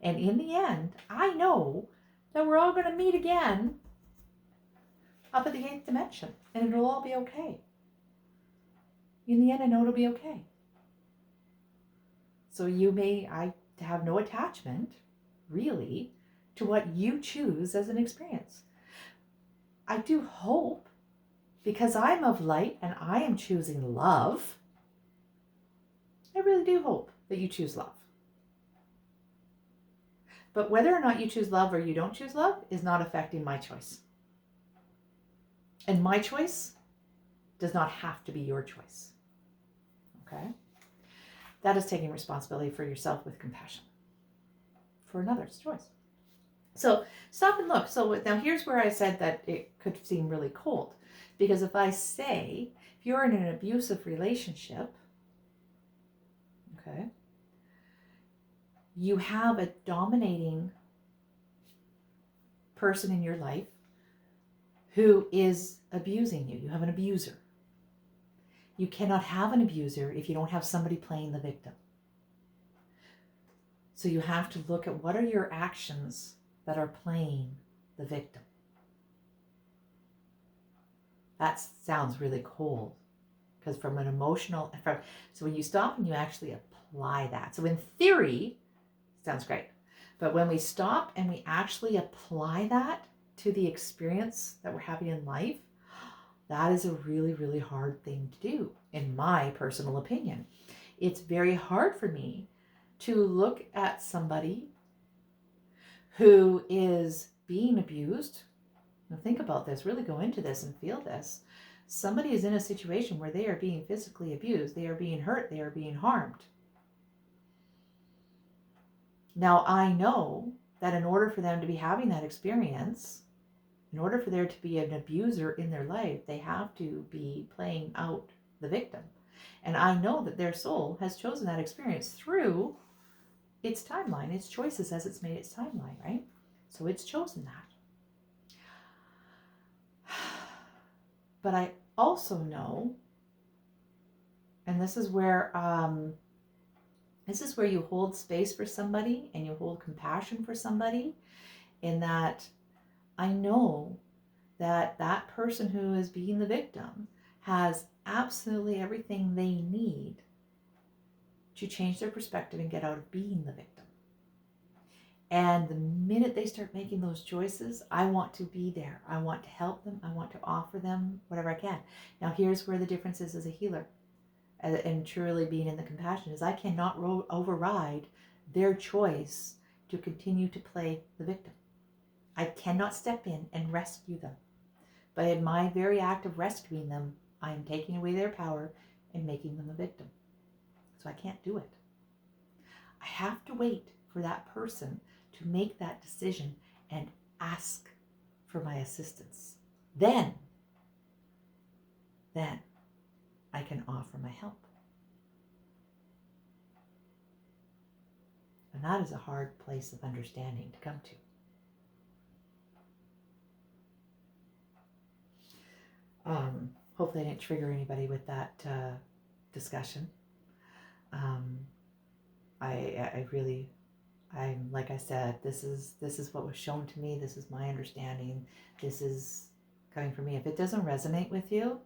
And in the end, I know that we're all going to meet again up at the 8th dimension, and it'll all be okay. In the end, I know it'll be okay. So I have no attachment, really, to what you choose as an experience. I do hope, because I'm of light and I am choosing love, I really do hope that you choose love. But whether or not you choose love or you don't choose love is not affecting my choice. And my choice does not have to be your choice. Okay? That is taking responsibility for yourself with compassion for another's choice. So stop and look. So now here's where I said that it could seem really cold. Because if I say, if you're in an abusive relationship, okay, you have a dominating person in your life who is abusing you. You have an abuser. You cannot have an abuser if you don't have somebody playing the victim. So you have to look at what are your actions that are playing the victim. That sounds really cold, because from an emotional, so when you stop and you actually apply that. So in theory, it sounds great. But when we stop and we actually apply that to the experience that we're having in life, that is a really, really hard thing to do, in my personal opinion. It's very hard for me to look at somebody who is being abused. Now think about this, really go into this and feel this. Somebody is in a situation where they are being physically abused, they are being hurt, they are being harmed. Now I know that in order for them to be having that experience, in order for there to be an abuser in their life, they have to be playing out the victim. And I know that their soul has chosen that experience through its timeline, its choices as it's made its timeline, right? So it's chosen that. But I also know, and this is where you hold space for somebody and you hold compassion for somebody, in that I know that that person who is being the victim has absolutely everything they need to change their perspective and get out of being the victim. And the minute they start making those choices, I want to be there. I want to help them. I want to offer them whatever I can. Now, here's where the difference is as a healer and truly being in the compassion is I cannot override their choice to continue to play the victim. I cannot step in and rescue them. But in my very act of rescuing them, I am taking away their power and making them a victim. So I can't do it. I have to wait for that person to make that decision and ask for my assistance. Then I can offer my help. And that is a hard place of understanding to come to. Hopefully I didn't trigger anybody with that discussion. I'm like I said, this is what was shown to me. This is my understanding. This is coming from me. If it doesn't resonate with you,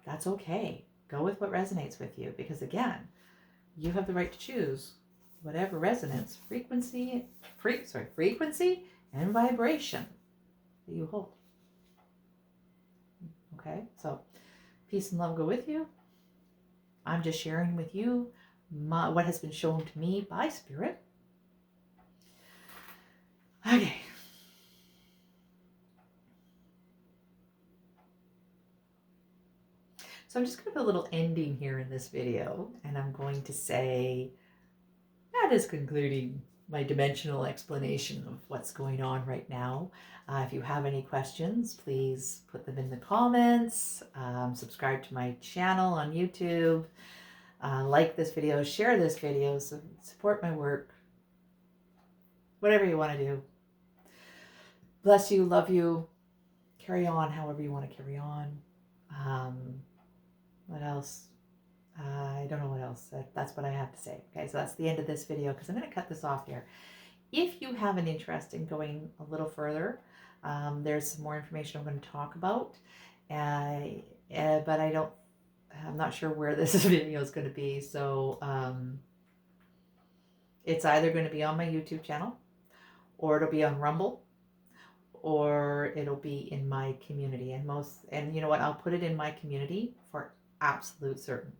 that's okay. Go with what resonates with you, because again, you have the right to choose whatever resonance, frequency and vibration that you hold. Okay, so peace and love go with you. I'm just sharing with you what has been shown to me by Spirit. Okay. So I'm just going to put a little ending here in this video, and I'm going to say that is concluding my dimensional explanation of what's going on right now. If you have any questions, please put them in the comments. Subscribe to my channel on YouTube. Like this video, share this video, support my work. Whatever you want to do. Bless you, love you. Carry on however you want to carry on. What else? I don't know what else. That's what I have to say. Okay, so that's the end of this video because I'm going to cut this off here. If you have an interest in going a little further, there's some more information I'm going to talk about. But I'm not sure where this video is going to be. So it's either going to be on my YouTube channel, or it'll be on Rumble, or it'll be in my community. And you know what? I'll put it in my community for absolute certain.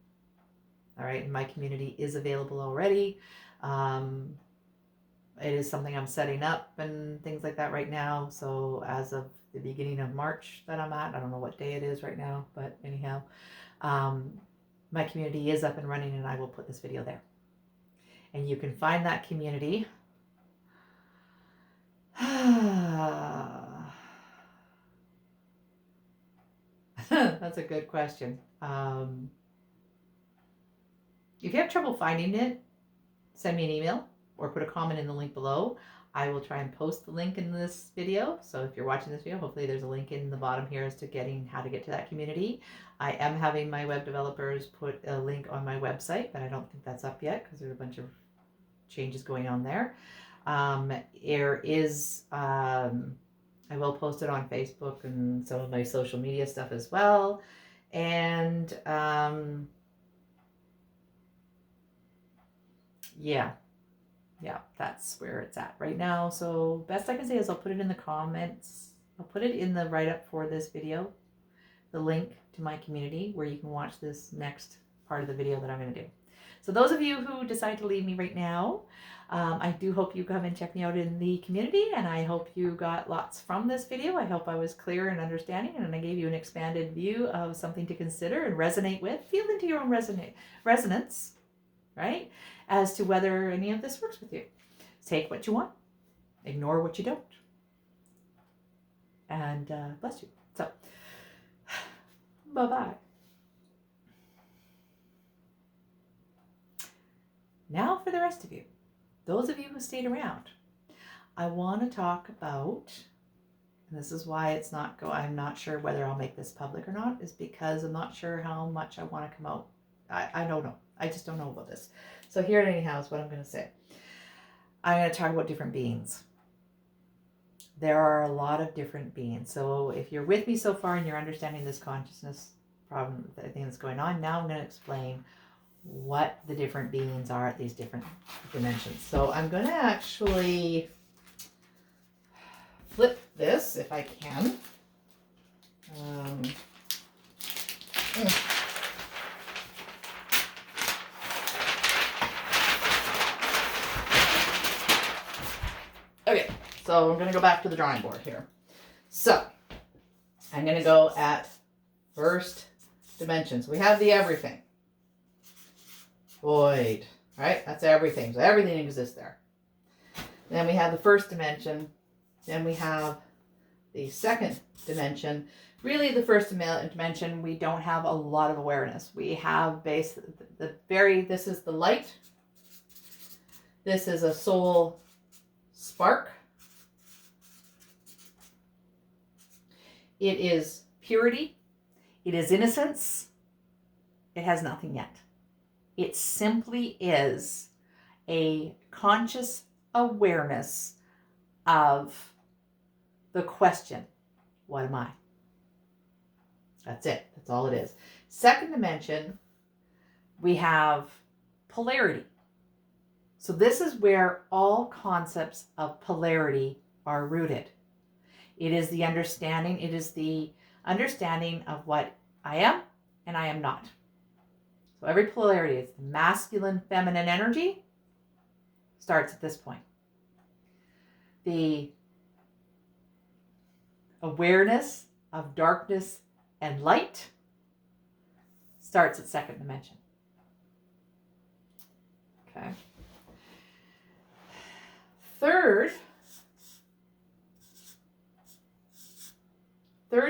All right, and my community is available already. It is something I'm setting up and things like that right now. So as of the beginning of March that I'm at, I don't know what day it is right now, but anyhow, my community is up and running, and I will put this video there. And you can find that community. That's a good question. If you have trouble finding it, send me an email or put a comment in the link below. I will try and post the link in this video. So if you're watching this video, hopefully there's a link in the bottom here as to how to get to that community. I am having my web developers put a link on my website, but I don't think that's up yet because there's a bunch of changes going on there. I will post it on Facebook and some of my social media stuff as well. And yeah, that's where it's at right now. So best I can say is I'll put it in the comments. I'll put it in the write-up for this video, the link to my community where you can watch this next part of the video that I'm going to do. So those of you who decide to leave me right now, I do hope you come and check me out in the community, and I hope you got lots from this video. I hope I was clear and understanding, and I gave you an expanded view of something to consider and resonate with. Feel into your own resonance, right? As to whether any of this works with you. Take what you want, ignore what you don't. And bless you. So, bye-bye. Now for the rest of you. Those of you who stayed around, I want to talk about, and this is why I'm not sure whether I'll make this public or not, is because I'm not sure how much I want to come out. I don't know. I just don't know about this. So here anyhow is what I'm going to say. I'm going to talk about different beings. There are a lot of different beings. So if you're with me so far and you're understanding this consciousness problem, the thing that's going on, now I'm going to explain what the different beings are at these different dimensions. So I'm going to actually flip this if I can. Okay, so I'm going to go back to the drawing board here. So I'm going to go at first dimensions. We have the everything. Void, right? That's everything. So everything exists there. Then we have the first dimension. Then we have the second dimension. Really, the first dimension, we don't have a lot of awareness. We have this is the light. This is a soul spark. It is purity. It is innocence. It has nothing yet. It simply is a conscious awareness of the question, what am I? That's it. That's all it is. Second dimension, we have polarity. So this is where all concepts of polarity are rooted. It is the understanding of what I am and I am not. So every polarity is the masculine, feminine energy starts at this point. The awareness of darkness and light starts at second dimension. Okay. third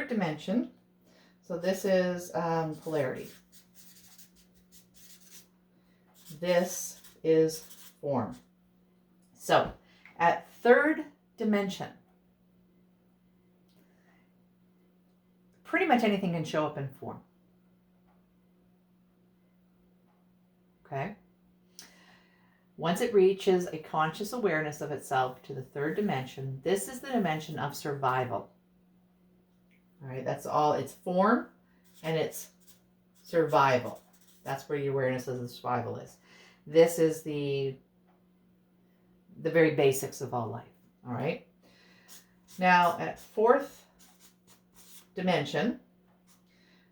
dimension, so this is polarity. This is form. So at third dimension, pretty much anything can show up in form. Okay? Once it reaches a conscious awareness of itself to the third dimension, this is the dimension of survival. All right, that's all. It's form and it's survival. That's where your awareness of the survival is. This is the very basics of all life. All right. Now at fourth dimension,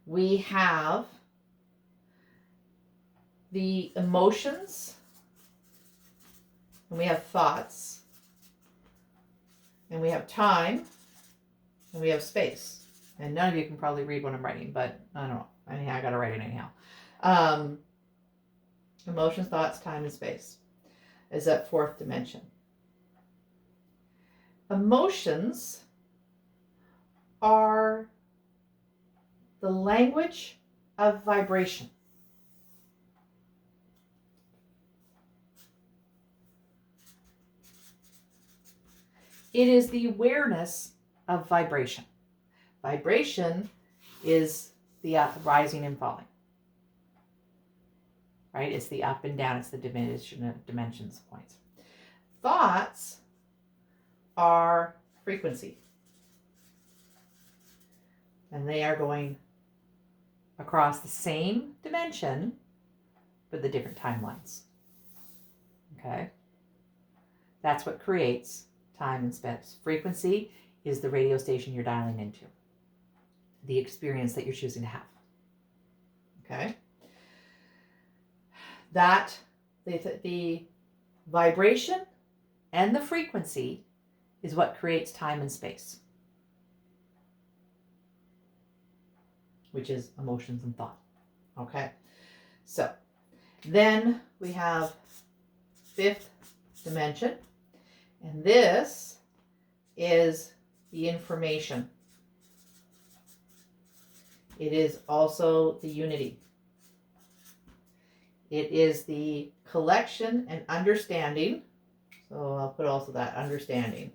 we have the emotions, and we have thoughts, and we have time, and we have space. And none of you can probably read what I'm writing, but I don't know. Anyhow, I got to write it anyhow. Emotions, thoughts, time, and space is that fourth dimension. Emotions are the language of vibration. It is the awareness of vibration. Vibration is the rising and falling. Right? It's the up and down. It's the dimensions of points. Thoughts are frequency. And they are going across the same dimension, but the different timelines. Okay? That's what creates time and space. Frequency is the radio station you're dialing into. The experience that you're choosing to have. Okay? That the vibration and the frequency is what creates time and space, which is emotions and thought. Okay, so then we have fifth dimension, and this is the information. It is also the unity. It is the collection and understanding. So I'll put also that understanding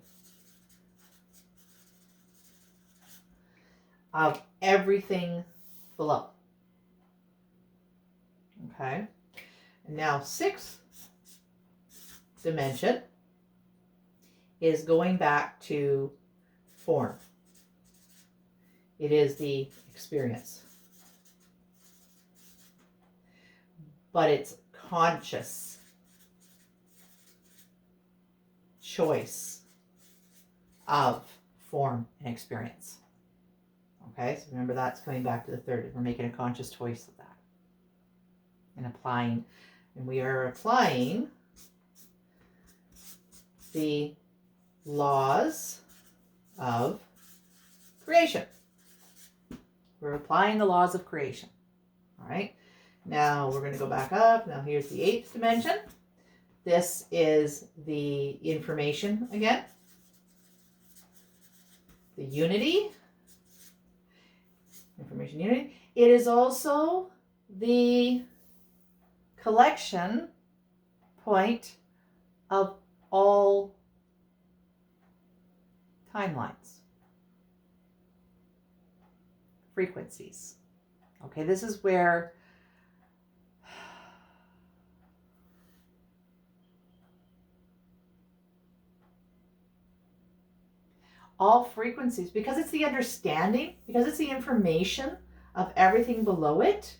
of everything below. Okay. And now sixth dimension is going back to form. It is the experience. But it's conscious choice of form and experience. Okay, so remember that's coming back to the third. We're making a conscious choice of that. And applying, and we are applying the laws of creation. We're applying the laws of creation. All right. Now we're going to go back up. Now here's the eighth dimension. This is the information again. The unity. Information unity. It is also the collection point of all timelines. Frequencies. Okay, this is where all frequencies, because it's the understanding, because it's the information of everything below it,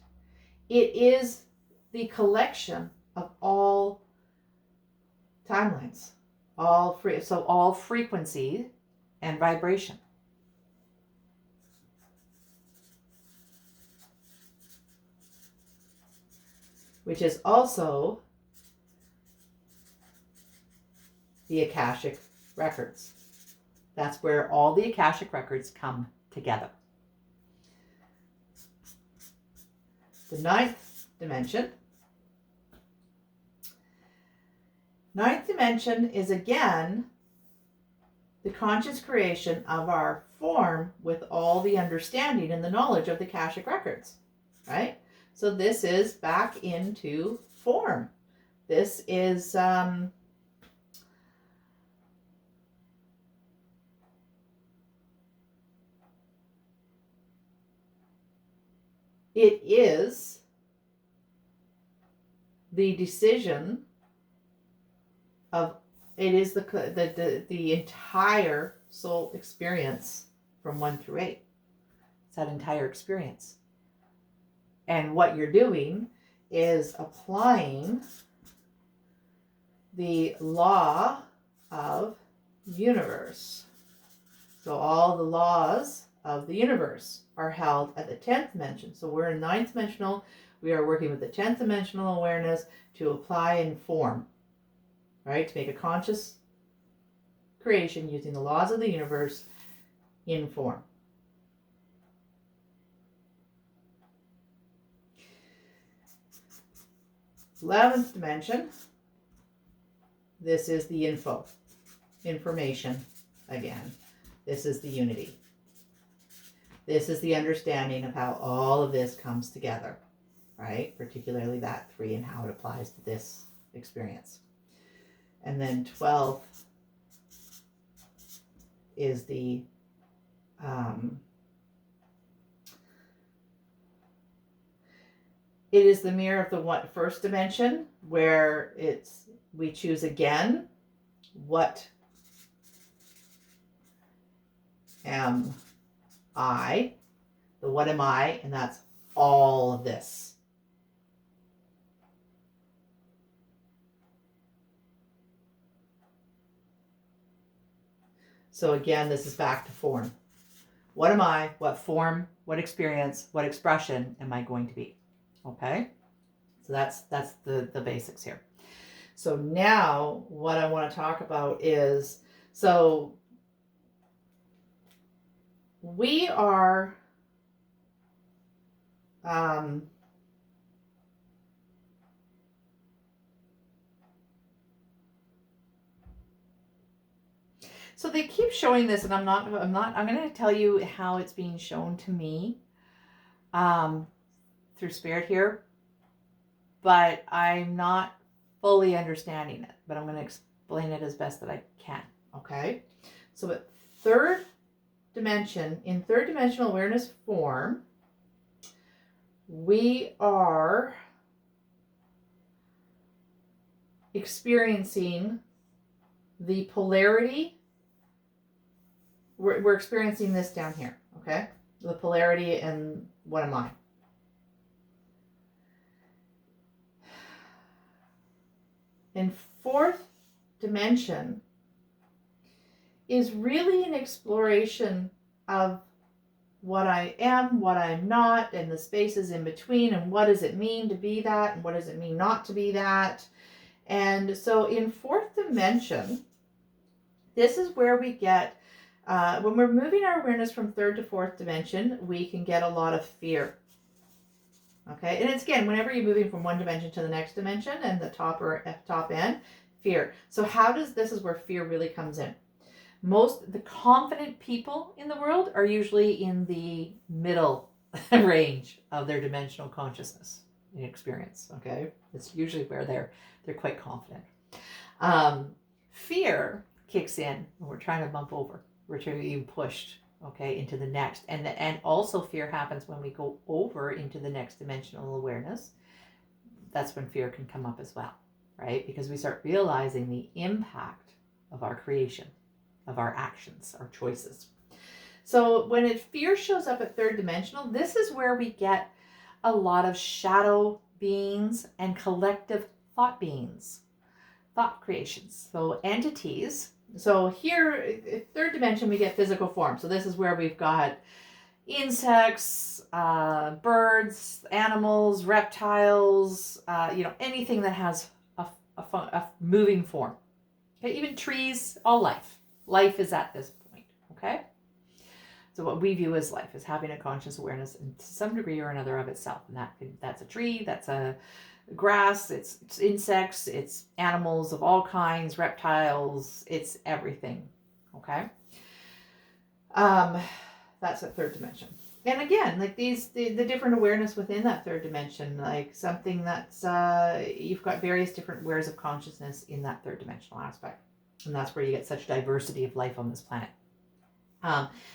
it is the collection of all timelines, so all frequency and vibration. Which is also the Akashic records. That's where all the Akashic records come together. The ninth dimension. Ninth dimension is again the conscious creation of our form with all the understanding and the knowledge of the Akashic records, right? So this is back into form. This is it is the decision of, it is the entire soul experience from 1 through 8. It's that entire experience. And what you're doing is applying the law of universe. So all the laws of the universe are held at the 10th dimension. So we're in 9th dimensional. We are working with the 10th dimensional awareness to apply and form, right? To make a conscious creation using the laws of the universe in form. Eleventh dimension. This is the information again. This is the unity. This is the understanding of how all of this comes together, right? Particularly that 3 and how it applies to this experience. And then 12 is the it is the mirror of the first dimension, where we choose again, what am I? The what am I? And that's all of this. So again, this is back to form. What am I? What form? What experience? What expression am I going to be? Okay? So that's the basics here. So now what I want to talk about is, so we are so they keep showing this, and I'm going to tell you how it's being shown to me through spirit here, but I'm not fully understanding it, but I'm going to explain it as best that I can. Okay, so at third dimension, in third dimensional awareness form, we are experiencing the polarity. We're experiencing this down here, okay? The polarity and what am I? In fourth dimension is really an exploration of what I am, what I'm not, and the spaces in between, and what does it mean to be that, and what does it mean not to be that. And so in fourth dimension, this is where we get, when we're moving our awareness from third to fourth dimension, we can get a lot of fear. Okay, and it's again, whenever you're moving from one dimension to the next dimension and the top end, fear. So this is where fear really comes in. The confident people in the world are usually in the middle range of their dimensional consciousness and experience. Okay, it's usually where they're quite confident. Fear kicks in when we're trying to bump over. We're trying to be pushed, okay, into the next. And also fear happens when we go over into the next dimensional awareness. That's when fear can come up as well, right? Because we start realizing the impact of our creation, of our actions, our choices. So when fear shows up at third dimensional, this is where we get a lot of shadow beings and collective thought beings, thought creations. So entities. So here, third dimension, we get physical form. So this is where we've got insects, birds, animals, reptiles, anything that has a moving form. Okay, even trees, all life. Life is at this point, okay? So what we view as life is having a conscious awareness to some degree or another of itself. And that's a tree, that's a grass, it's insects, it's animals of all kinds, reptiles, it's everything. Okay? That's a third dimension. And again, like the different awareness within that third dimension, like something that's, you've got various different wares of consciousness in that third dimensional aspect. And that's where you get such diversity of life on this planet.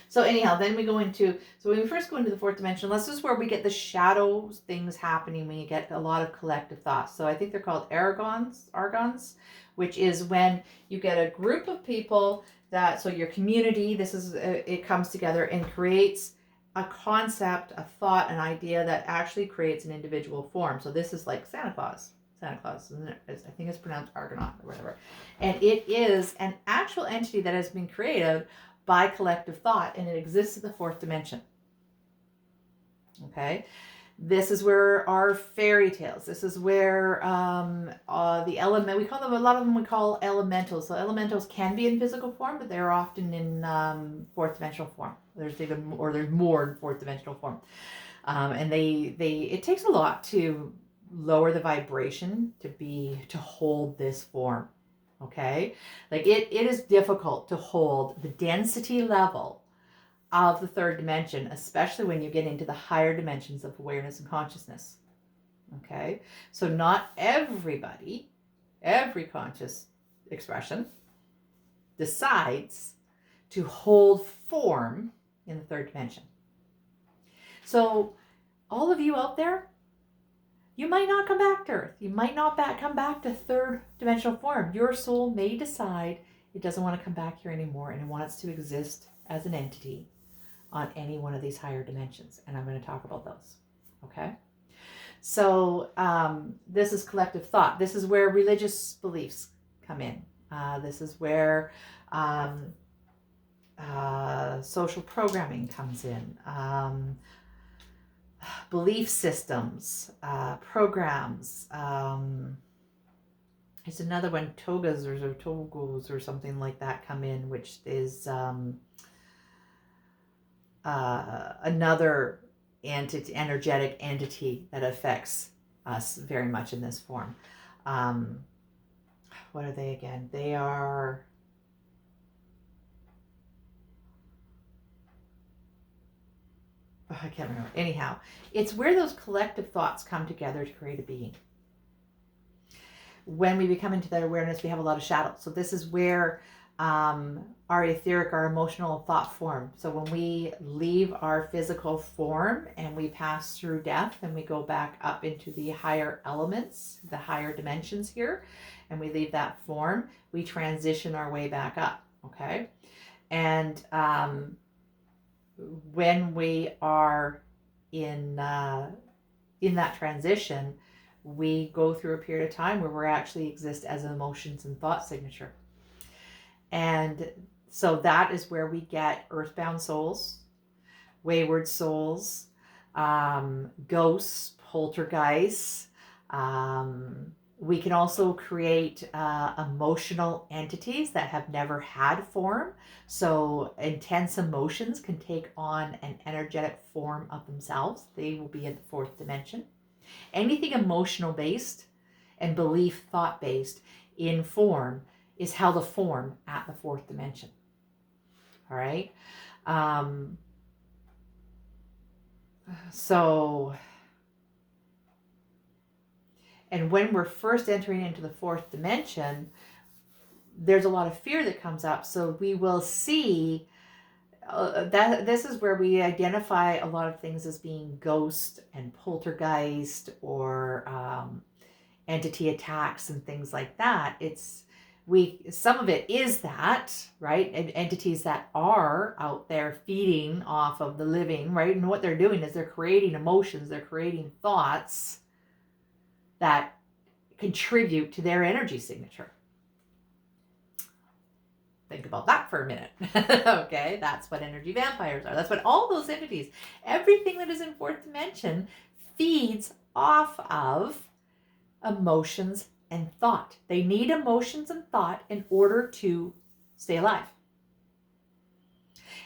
So anyhow, then we go into, so when we first go into the fourth dimension, this is where we get the shadow things happening when you get a lot of collective thoughts. So I think they're called argons, which is when you get a group of people that, so your community, this is, it comes together and creates a concept, a thought, an idea that actually creates an individual form. So this is like Santa Claus, isn't it? I think it's pronounced Argonaut or whatever. And it is an actual entity that has been created by collective thought, and it exists in the fourth dimension. Okay, this is where our fairy tales, this is where the element, we call them, a lot of them we call elementals. So elementals can be in physical form, but they're often in fourth dimensional form. There's more in fourth dimensional form. And it takes a lot to lower the vibration to hold this form. Okay, like it is difficult to hold the density level of the third dimension, especially when you get into the higher dimensions of awareness and consciousness. Okay, so not everybody, every conscious expression decides to hold form in the third dimension. So all of you out there, you might not come back to Earth. You might not come back to third dimensional form. Your soul may decide it doesn't want to come back here anymore and it wants to exist as an entity on any one of these higher dimensions. And I'm going to talk about those. Okay? So this is collective thought. This is where religious beliefs come in. This is where social programming comes in. Belief systems, programs. There's another one, togas or togos or something like that come in, which is another energetic entity that affects us very much in this form. What are they again? They are... I can't remember. Anyhow, it's where those collective thoughts come together to create a being. When we become into that awareness, we have a lot of shadows. So this is where our etheric, our emotional thought form. So when we leave our physical form and we pass through death and we go back up into the higher elements, the higher dimensions here, and we leave that form, we transition our way back up. Okay. And when we are in that transition, we go through a period of time where we actually exist as emotions and thought signature. And so that is where we get earthbound souls, wayward souls, ghosts, poltergeists. We can also create emotional entities that have never had form. So intense emotions can take on an energetic form of themselves. They will be in the fourth dimension. Anything emotional based and belief thought based in form is held a form at the fourth dimension. All right. And when we're first entering into the fourth dimension, there's a lot of fear that comes up. So we will see that this is where we identify a lot of things as being ghost and poltergeist or entity attacks and things like that. Some of it is that, right? And entities that are out there feeding off of the living, right? And what they're doing is they're creating emotions, they're creating thoughts that contribute to their energy signature. Think about that for a minute. Okay, that's what energy vampires are. That's what all those entities, everything that is in fourth dimension feeds off of emotions and thought. They need emotions and thought in order to stay alive.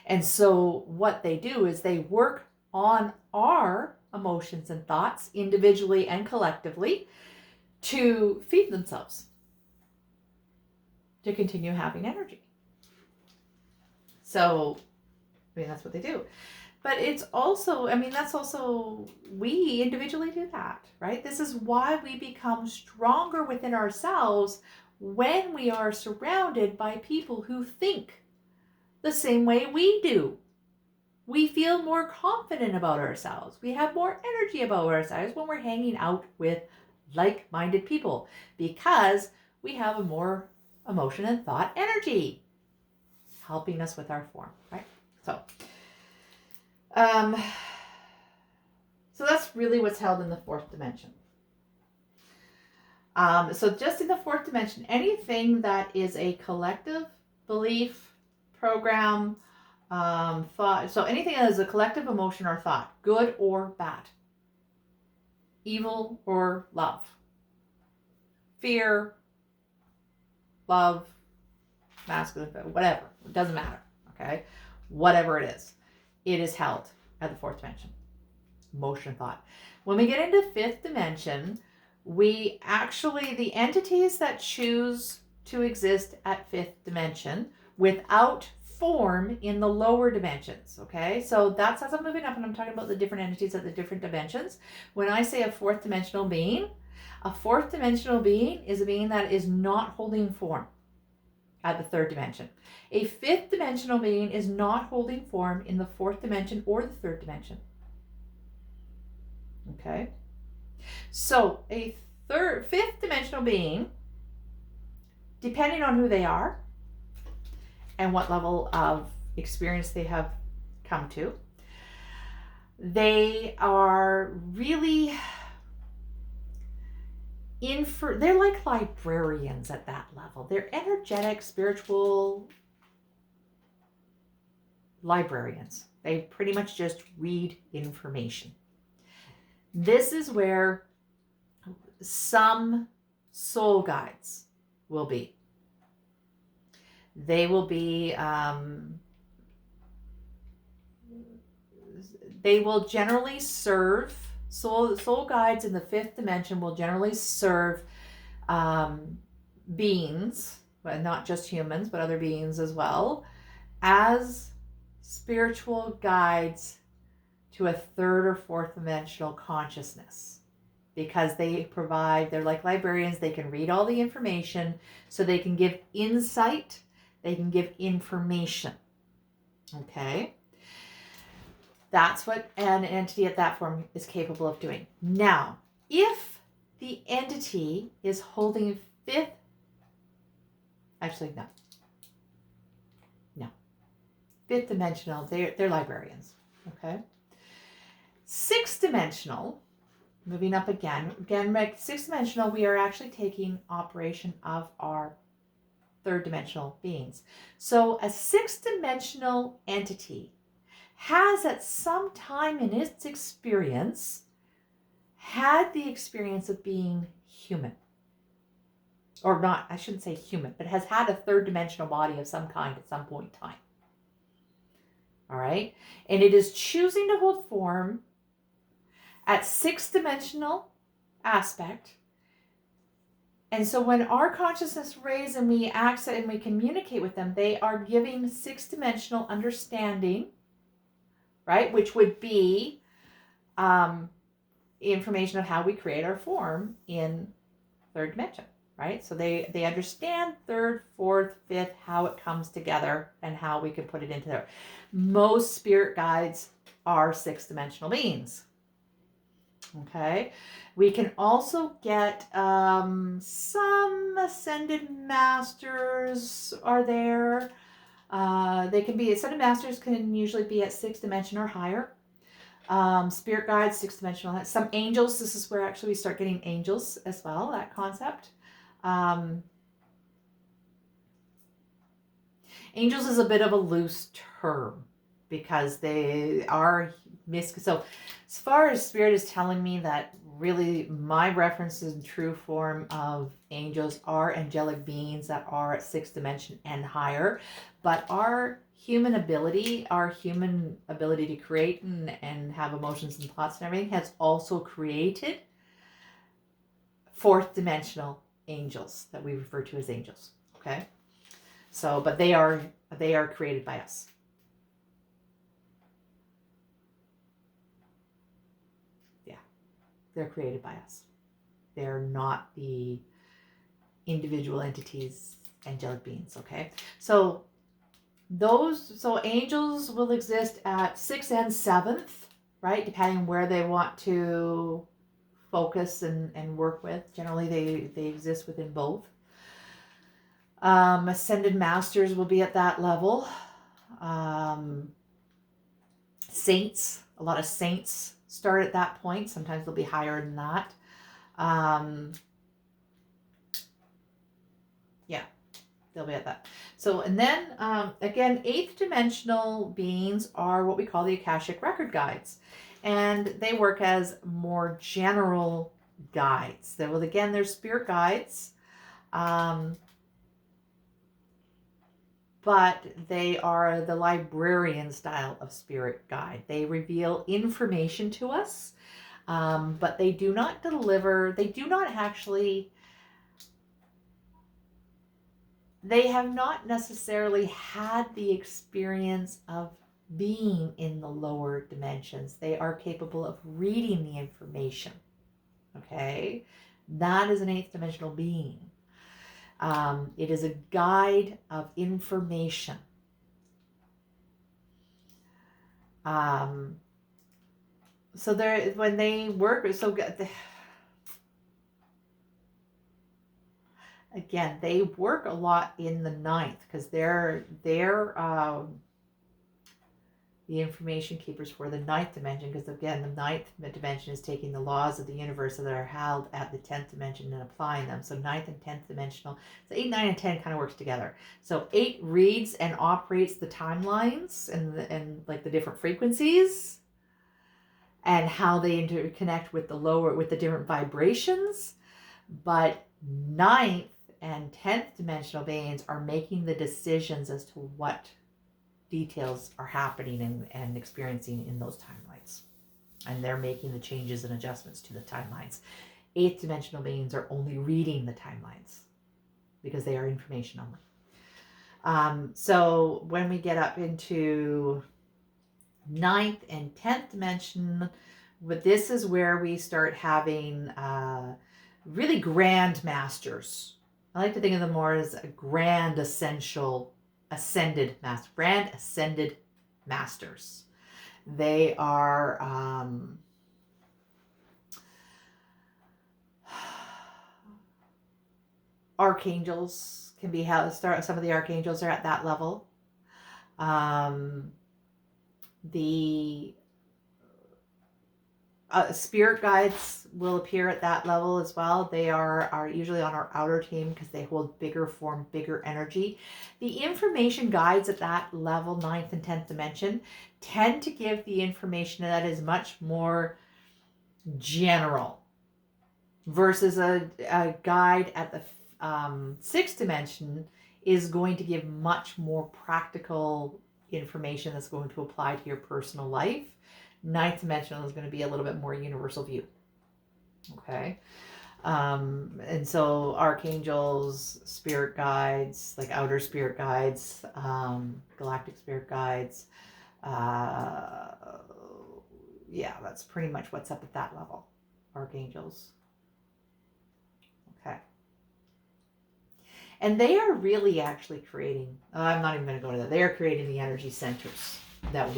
And so what they do is they work on our emotions and thoughts individually and collectively to feed themselves, to continue having energy. So, I mean, that's what they do. But it's also, I mean, that's also, we individually do that, right? This is why we become stronger within ourselves when we are surrounded by people who think the same way we do. We feel more confident about ourselves. We have more energy about ourselves when we're hanging out with like-minded people because we have a more emotion and thought energy helping us with our form, right? So that's really what's held in the fourth dimension. So just in the fourth dimension, anything that is a collective belief, program, thought, so anything that is a collective emotion or thought, good or bad, evil or love, fear, love, masculine, whatever, it doesn't matter, okay? Whatever it is held at the fourth dimension, emotion and thought. When we get into fifth dimension, we actually, the entities that choose to exist at fifth dimension without form in the lower dimensions, okay? So that's as I'm moving up and I'm talking about the different entities at the different dimensions. When I say a fourth dimensional being is a being that is not holding form at the third dimension. A fifth dimensional being is not holding form in the fourth dimension or the third dimension. Okay? So a fifth dimensional being, depending on who they are and what level of experience they have come to, they are really they're like librarians at that level. They're energetic, spiritual librarians. They pretty much just read information. This is where some soul guides will be. They will be, they will generally serve, soul guides in the fifth dimension will generally serve beings, but not just humans, but other beings as well, as spiritual guides to a third or fourth dimensional consciousness, because they're like librarians. They can read all the information, so they can give insight, they can give information. Okay? That's what an entity at that form is capable of doing. Now, if the entity is holding fifth dimensional, they're librarians. Okay? Sixth dimensional, moving up again, sixth dimensional, we are actually taking operation of our third dimensional beings. So a sixth dimensional entity has at some time in its experience had the experience of being human. Or not, I shouldn't say human, but has had a third dimensional body of some kind at some point in time. All right? And it is choosing to hold form at sixth dimensional aspect. And so when our consciousness rays and we access and we communicate with them, they are giving sixth dimensional understanding, right? Which would be information of how we create our form in third dimension, right? So they understand third, fourth, fifth, how it comes together and how we can put it into there. Most spirit guides are sixth dimensional beings. Okay, we can also get some ascended masters are there. They can be, ascended masters can usually be at sixth dimension or higher. Spirit guides, sixth dimensional. Some angels, this is where actually we start getting angels as well, that concept. Angels is a bit of a loose term because they are so as far as spirit is telling me that really my references in true form of angels are angelic beings that are at sixth dimension and higher, but are human ability, our human ability to create and have emotions and thoughts and everything has also created fourth dimensional angels that we refer to as angels. Okay. So, but they are created by us. Yeah. They're created by us. They're not the individual entities, angelic beings. Okay. So angels will exist at 6th and 7th, right? Depending on where they want to focus and work with. Generally, they exist within both. Ascended masters will be at that level. Saints, a lot of saints start at that point. Sometimes they'll be higher than that. Yeah, they'll be at that. So, and then again, 8th dimensional beings are what we call the Akashic Record Guides. And they work as more general guides. Well, again, they're spirit guides. But they are the librarian style of spirit guide. They reveal information to us, but they do not deliver, they have not necessarily had the experience of being in the lower dimensions. They are capable of reading the information. Okay? That is an 8th dimensional being. It is a guide of information. So when they work, again, they work a lot in the 9th because they're the information keepers for the 9th dimension, because again, the 9th dimension is taking the laws of the universe that are held at the 10th dimension and applying them. So 9th and 10th dimensional. So 8, 9, and 10 kind of works together. So 8 reads and operates the timelines and like the different frequencies and how they interconnect with the different vibrations. But 9th and 10th dimensional beings are making the decisions as to what details are happening and experiencing in those timelines, and they're making the changes and adjustments to the timelines. 8th dimensional beings are only reading the timelines because they are information only. So when we get up into 9th and 10th dimension, this is where we start having really grand masters. I like to think of them more as a grand ascended masters. They are archangels can be held. Some of the archangels are at that level. The spirit guides will appear at that level as well. They are usually on our outer team because they hold bigger form, bigger energy. The information guides at that level, 9th and 10th dimension, tend to give the information that is much more general versus a guide at the 6th dimension is going to give much more practical information that's going to apply to your personal life. 9th dimensional is going to be a little bit more universal view. Okay. And so archangels, spirit guides, like outer spirit guides, galactic spirit guides. Yeah, that's pretty much what's up at that level. Archangels. Okay. And they are really actually creating, I'm not even going to go into that. They are creating the energy centers that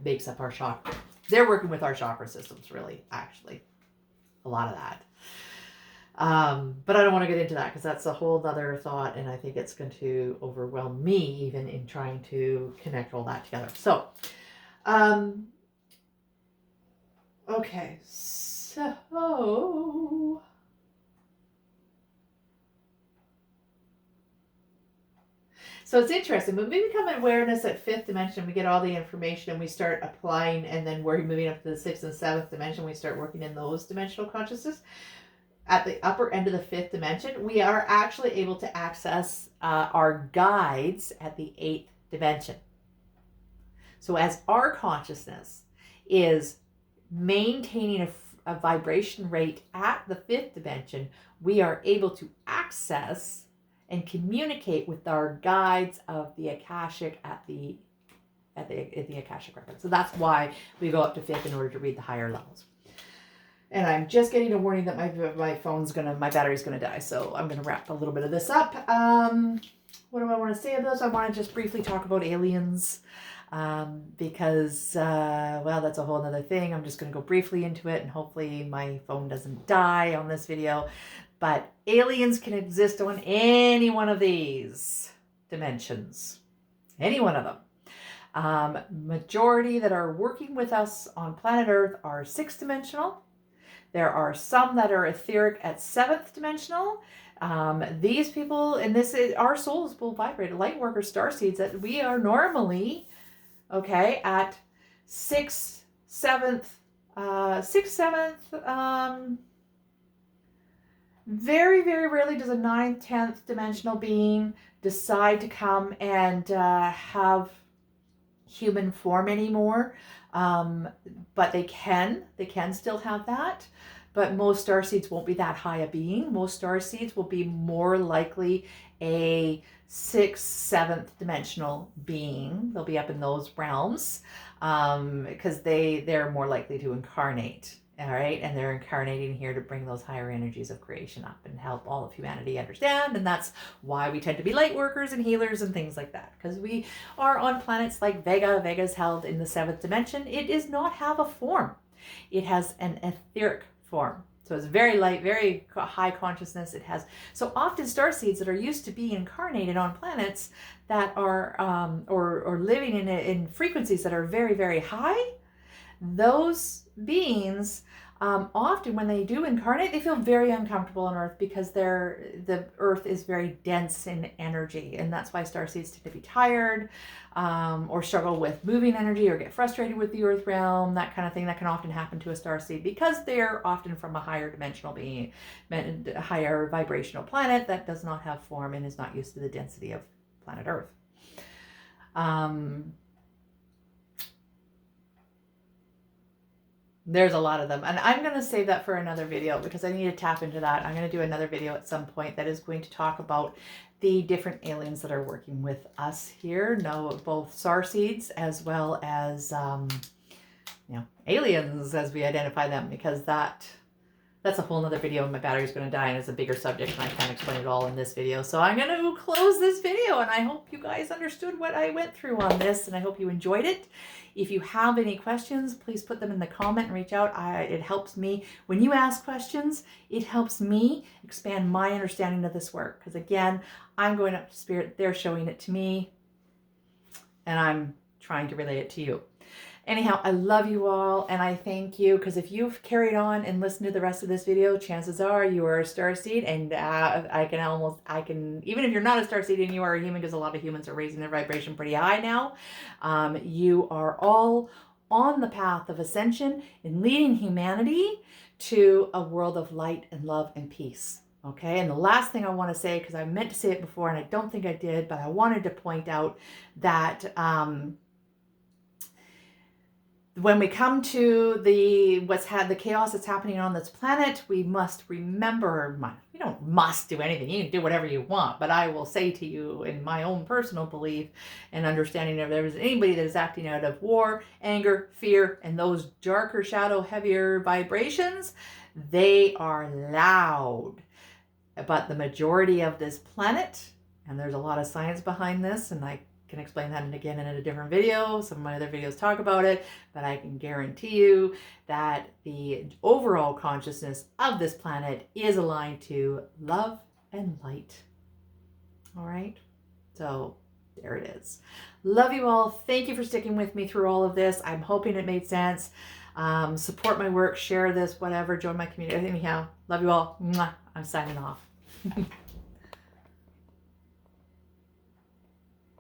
makes up our chakra. They're working with our chakra systems, really, actually. A lot of that. But I don't want to get into that because that's a whole other thought, and I think it's going to overwhelm me even in trying to connect all that together. So, okay, So it's interesting. When we become awareness at 5th dimension, we get all the information and we start applying, and then we're moving up to the 6th and 7th dimension. We start working in those dimensional consciousness. At the upper end of the 5th dimension, we are actually able to access our guides at the 8th dimension. So as our consciousness is maintaining a vibration rate at the 5th dimension, we are able to access and communicate with our guides of the Akashic at the Akashic record. So that's why we go up to 5th in order to read the higher levels. And I'm just getting a warning that my battery's gonna die. So I'm gonna wrap a little bit of this up. What do I want to say about this? I want to just briefly talk about aliens. Because, well, that's a whole other thing. I'm just going to go briefly into it, and hopefully my phone doesn't die on this video. But aliens can exist on any one of these dimensions. Any one of them. Majority that are working with us on planet Earth are 6th dimensional. There are some that are etheric at 7th dimensional. These people, and this is, our souls will vibrate. Light workers, starseeds, that we are normally, okay, at 6th, 7th, very, very rarely does a 9th, 10th dimensional being decide to come and have human form anymore. But they can still have that. But most starseeds won't be that high a being. Most starseeds will be more likely a 6th, 7th dimensional being. They'll be up in those realms because they're more likely to incarnate. All right. And they're incarnating here to bring those higher energies of creation up and help all of humanity understand. And that's why we tend to be light workers and healers and things like that. Because we are on planets like Vega. Vega is held in the 7th dimension. It does not have a form. It has an etheric form. So it's very light, very high consciousness. It has, so often starseeds that are used to being incarnated on planets that are, or living in frequencies that are very, very high, those beings, often when they do incarnate, they feel very uncomfortable on Earth because the Earth is very dense in energy. And that's why starseeds tend to be tired, or struggle with moving energy or get frustrated with the Earth realm, that kind of thing. That can often happen to a starseed because they're often from a higher dimensional being, a higher vibrational planet that does not have form and is not used to the density of planet Earth. There's a lot of them, and I'm going to save that for another video because I need to tap into that. I'm going to do another video at some point that is going to talk about the different aliens that are working with us here. Both starseeds as well as, aliens as we identify them, because that's a whole nother video and my battery's going to die and it's a bigger subject and I can't explain it all in this video. So I'm going to close this video, and I hope you guys understood what I went through on this, and I hope you enjoyed it. If you have any questions, please put them in the comment and reach out. It helps me. When you ask questions, it helps me expand my understanding of this work. Because again, I'm going up to Spirit, they're showing it to me, and I'm trying to relay it to you. Anyhow, I love you all, and I thank you, because if you've carried on and listened to the rest of this video, chances are you are a starseed, and I can, even if you're not a starseed and you are a human, because a lot of humans are raising their vibration pretty high now, you are all on the path of ascension and leading humanity to a world of light and love and peace. Okay, and the last thing I want to say, because I meant to say it before and I don't think I did, but I wanted to point out that when we come to the chaos that's happening on this planet, we must remember, we don't must do anything. You can do whatever you want, but I will say to you, in my own personal belief and understanding, if there is anybody that is acting out of war, anger, fear, and those darker shadow, heavier vibrations, they are loud. But the majority of this planet, and there's a lot of science behind this, and I can explain that again in a different video. Some of my other videos talk about it, but I can guarantee you that the overall consciousness of this planet is aligned to love and light. All right, so there it is. Love you all. Thank you for sticking with me through all of this. I'm hoping it made sense. Support my work, share this, whatever, join my community. Anyhow, love you all. Mwah. I'm signing off.